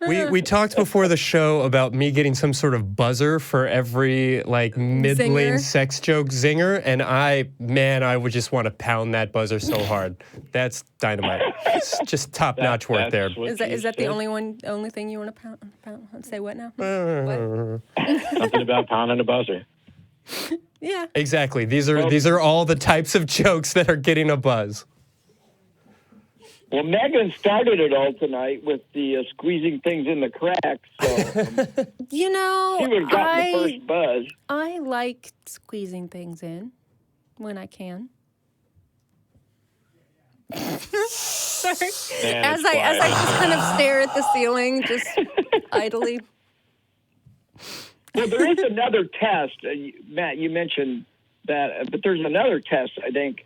We talked before the show about me getting some sort of buzzer for every middling Zinger. sex joke zinger, and I would just want to pound that buzzer so hard. That's dynamite. It's just top notch work there. Is that the only thing you want to pound? Say what now? Something about pounding a buzzer. Yeah. Exactly. These are all the types of jokes that are getting a buzz. Well, Megan started it all tonight with the squeezing things in the cracks. So, she would have gotten the first buzz. I like squeezing things in when I can. Sorry. As I just kind of stare at the ceiling, just idly. Well, there is another test. Matt, you mentioned that, but there's another test I think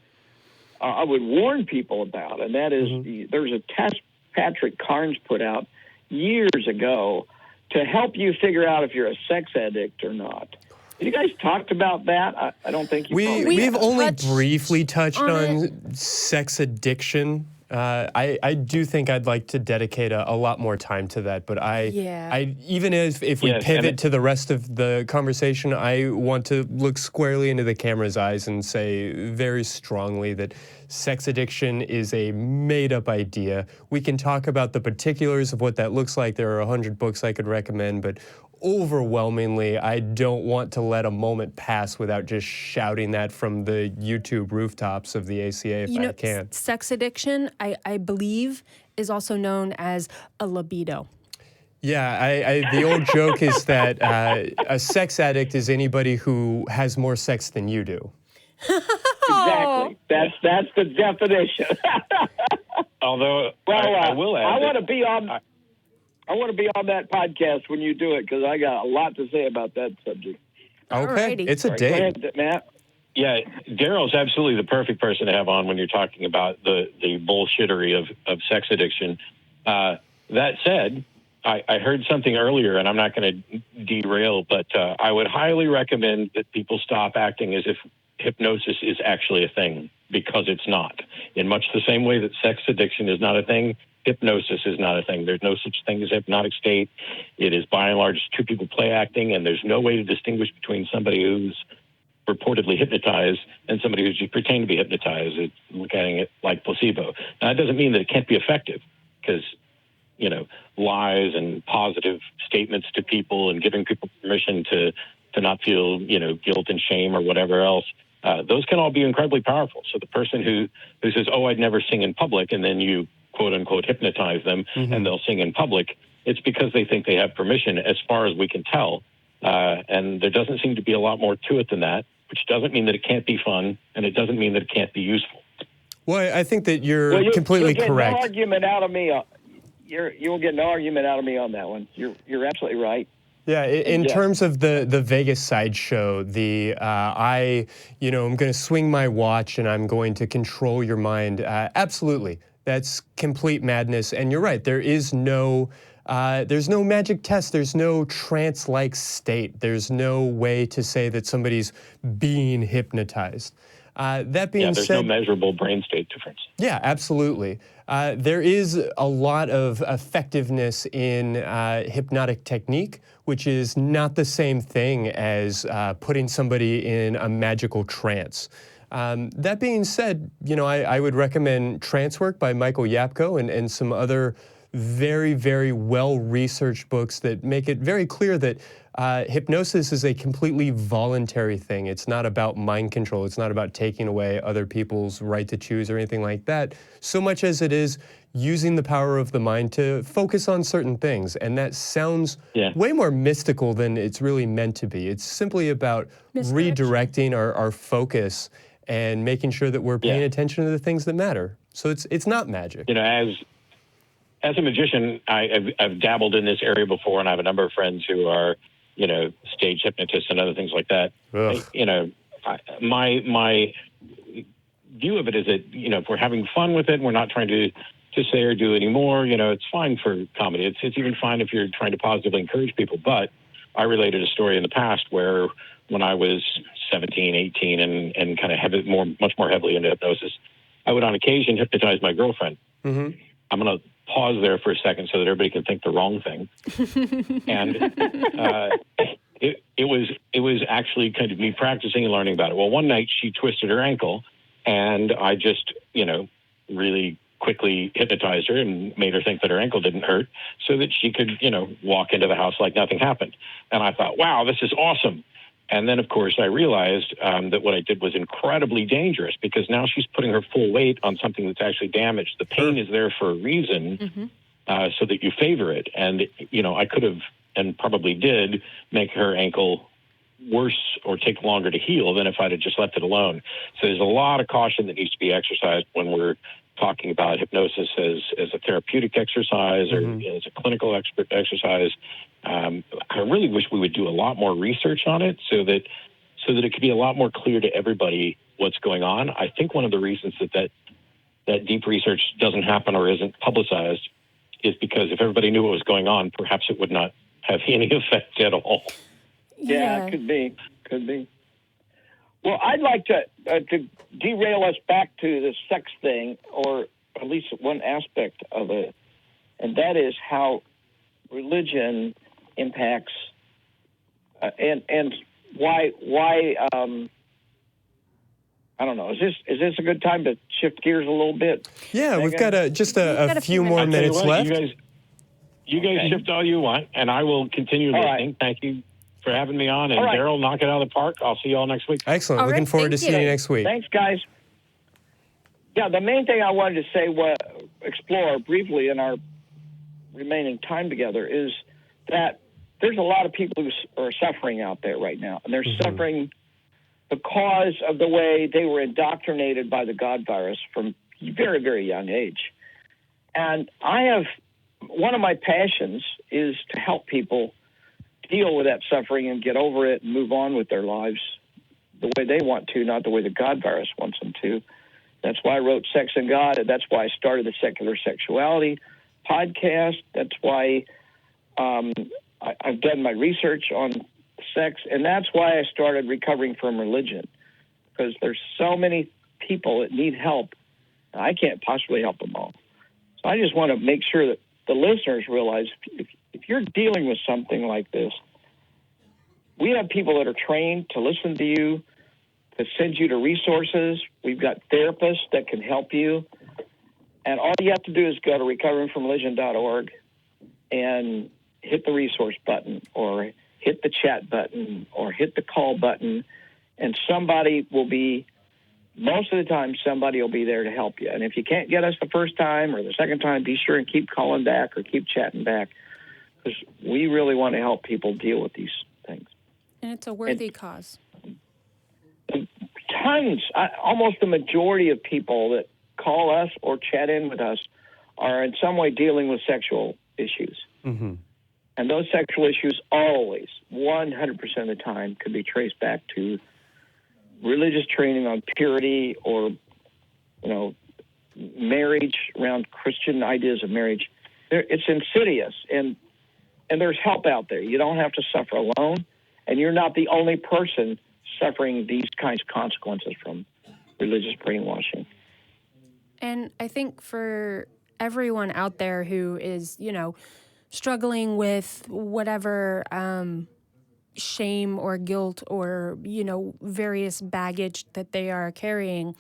I would warn people about, and that is there's a test Patrick Carnes put out years ago to help you figure out if you're a sex addict or not. Have you guys talked about that? I don't think you We've only briefly touched on on sex addiction. I do think I'd like to dedicate a lot more time to that, but even if we pivot to the rest of the conversation, I want to look squarely into the camera's eyes and say very strongly that sex addiction is a made-up idea. We can talk about the particulars of what that looks like. There are 100 books I could recommend, but overwhelmingly, I don't want to let a moment pass without just shouting that from the YouTube rooftops of the ACA if I can. Sex addiction, I believe, is also known as a libido. Yeah, the old joke is that a sex addict is anybody who has more sex than you do. Exactly. That's the definition. Although, I will add, I want to be on. I want to be on that podcast when you do it because I got a lot to say about that subject. Okay, Alrighty. it's a date. Go ahead, Matt. Yeah, Darrel's absolutely the perfect person to have on when you're talking about the bullshittery of sex addiction. That said, I heard something earlier, and I'm not going to derail, but I would highly recommend that people stop acting as if hypnosis is actually a thing, because it's not. In much the same way that sex addiction is not a thing, hypnosis is not a thing. There's no such thing as a hypnotic state. It is, by and large, two people play acting, and there's no way to distinguish between somebody who's purportedly hypnotized and somebody who's just pretending to be hypnotized. It's looking at it like placebo. Now, that doesn't mean that it can't be effective, because, lies and positive statements to people and giving people permission to not feel, guilt and shame or whatever else, those can all be incredibly powerful. So the person who says, oh, I'd never sing in public, and then you quote unquote hypnotize them and they'll sing in public, it's because they think they have permission, as far as we can tell. And there doesn't seem to be a lot more to it than that, which doesn't mean that it can't be fun, and it doesn't mean that it can't be useful. Well, I think that you're completely correct. No argument out of me. You'll get no argument out of me on that one. You're absolutely right. Yeah, in terms of the Vegas sideshow, I'm going to swing my watch and I'm going to control your mind. Absolutely, that's complete madness. And you're right. There's no magic test. There's no trance-like state. There's no way to say that somebody's being hypnotized. That being there's said, no measurable brain state difference. Yeah, absolutely. There is a lot of effectiveness in hypnotic technique, which is not the same thing as putting somebody in a magical trance. That being said, I would recommend Trance Work by Michael Yapko and some other very, very well-researched books that make it very clear that hypnosis is a completely voluntary thing. It's not about mind control. It's not about taking away other people's right to choose or anything like that, so much as it is using the power of the mind to focus on certain things. And that sounds way more mystical than it's really meant to be. It's simply about redirecting our focus and making sure that we're paying attention to the things that matter. So it's not magic. as a magician, I've dabbled in this area before, and I have a number of friends who are, stage hypnotists and other things like that. My view of it is that, if we're having fun with it, and we're not trying to say or do anymore, it's fine for comedy. It's even fine if you're trying to positively encourage people. But I related a story in the past where when I was 17, 18, and kind of much more heavily into hypnosis, I would on occasion hypnotize my girlfriend. Mm-hmm. I'm going to pause there for a second so that everybody can think the wrong thing. And it was actually kind of me practicing and learning about it. Well, one night she twisted her ankle, and I just, really quickly hypnotized her and made her think that her ankle didn't hurt so that she could, walk into the house like nothing happened. And I thought, wow, this is awesome. And then, of course, I realized that what I did was incredibly dangerous because now she's putting her full weight on something that's actually damaged. The pain is there for a reason so that you favor it. And, I could have and probably did make her ankle worse or take longer to heal than if I'd have just left it alone. So there's a lot of caution that needs to be exercised when we're talking about hypnosis as a therapeutic exercise or as a clinical exercise. I really wish we would do a lot more research on it so that it could be a lot more clear to everybody what's going on. I think one of the reasons that deep research doesn't happen or isn't publicized is because if everybody knew what was going on, perhaps it would not have any effect at all. Yeah, could be. Well, I'd like to derail us back to the sex thing, or at least one aspect of it, and that is how religion impacts and why I don't know. Is this a good time to shift gears a little bit? Yeah, we've got just a few more minutes left. You guys shift all you want, and I will continue listening. Right. Thank you for having me on. And Darrel, knock it out of the park. I'll see you all next week. Excellent. All Looking right, forward to thank seeing you next week. Thanks, guys. Yeah, the main thing I wanted to say, explore briefly in our remaining time together, is that there's a lot of people who are suffering out there right now, and they're suffering because of the way they were indoctrinated by the God virus from a very, very young age. And one of my passions is to help people deal with that suffering and get over it and move on with their lives the way they want to, not the way the God virus wants them to. That's why I wrote Sex and God, and that's why I started the Secular Sexuality podcast. That's why I've done my research on sex, and that's why I started Recovering from Religion, because there's so many people that need help. I can't possibly help them all. So I just want to make sure that the listeners realize if you're dealing with something like this, we have people that are trained to listen to you, to send you to resources. We've got therapists that can help you. And all you have to do is go to recoveringfromreligion.org and hit the resource button or hit the chat button or hit the call button, and most of the time, somebody will be there to help you. And if you can't get us the first time or the second time, be sure and keep calling back or keep chatting back, because we really want to help people deal with these things. And it's a worthy cause. Tons, almost the majority of people that call us or chat in with us are in some way dealing with sexual issues. Mm-hmm. And those sexual issues always, 100% of the time, could be traced back to religious training on purity or, marriage, around Christian ideas of marriage. It's insidious, and there's help out there. You don't have to suffer alone, and you're not the only person suffering these kinds of consequences from religious brainwashing. And I think for everyone out there who is, struggling with whatever shame or guilt or, various baggage that they are carrying,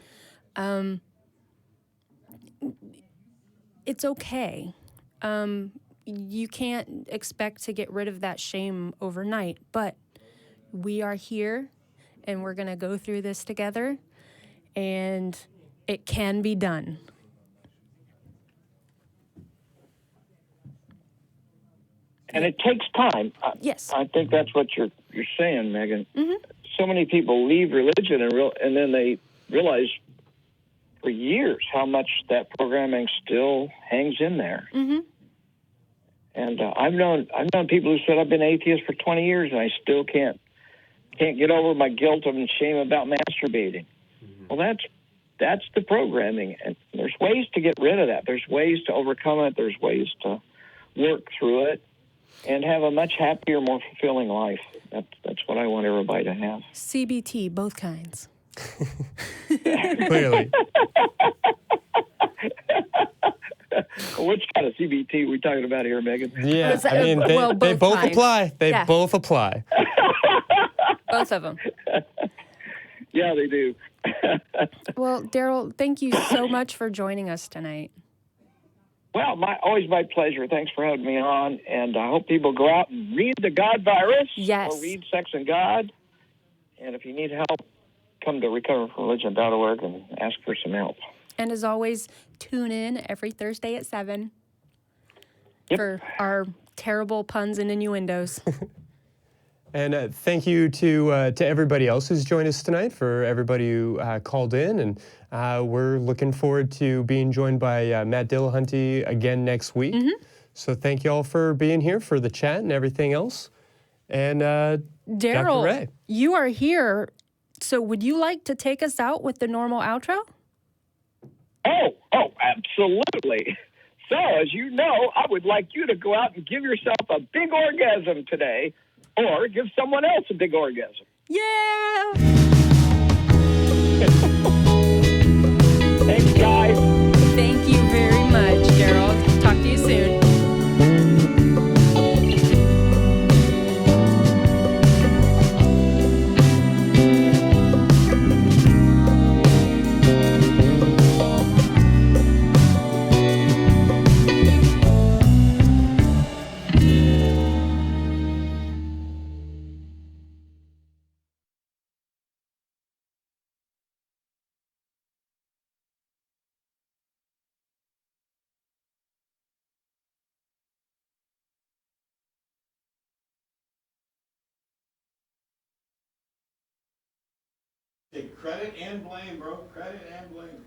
it's okay. You can't expect to get rid of that shame overnight, but we are here and we're going to go through this together, and it can be done. And it takes time. Yes. I think that's what you're saying, Megan. Mm-hmm. So many people leave religion and then they realize for years how much that programming still hangs in there. Mm-hmm. And I've known people who said I've been atheist for 20 years and I still can't get over my guilt and shame about masturbating. Well, that's the programming, and there's ways to get rid of that. There's ways to overcome it. There's ways to work through it and have a much happier, more fulfilling life. That's what I want everybody to have. CBT, both kinds. Clearly. Which kind of CBT are we talking about here, Megan? Yeah, I mean, they both kinds. apply. They Yeah. both apply. Both of them. Yeah, they do. Well, Darrel, thank you so much for joining us tonight. Well, always my pleasure. Thanks for having me on, and I hope people go out and read The God Virus. Yes. Or read Sex and God. And if you need help, come to recoverfromreligion.org and ask for some help. And as always, tune in every Thursday at 7 Yep. for our terrible puns and innuendos. And thank you to everybody else who's joined us tonight, for everybody who called in. And we're looking forward to being joined by Matt Dillahunty again next week. So thank you all for being here for the chat and everything else. And Dr. Darrel, Ray. you are here. So would you like to take us out with the normal outro? Oh, absolutely. So, as you know, I would like you to go out and give yourself a big orgasm today, or give someone else a big orgasm. Yeah! Thanks, guys. Thank you very much, Darrel. Talk to you soon. Take credit and blame, bro. Credit and blame.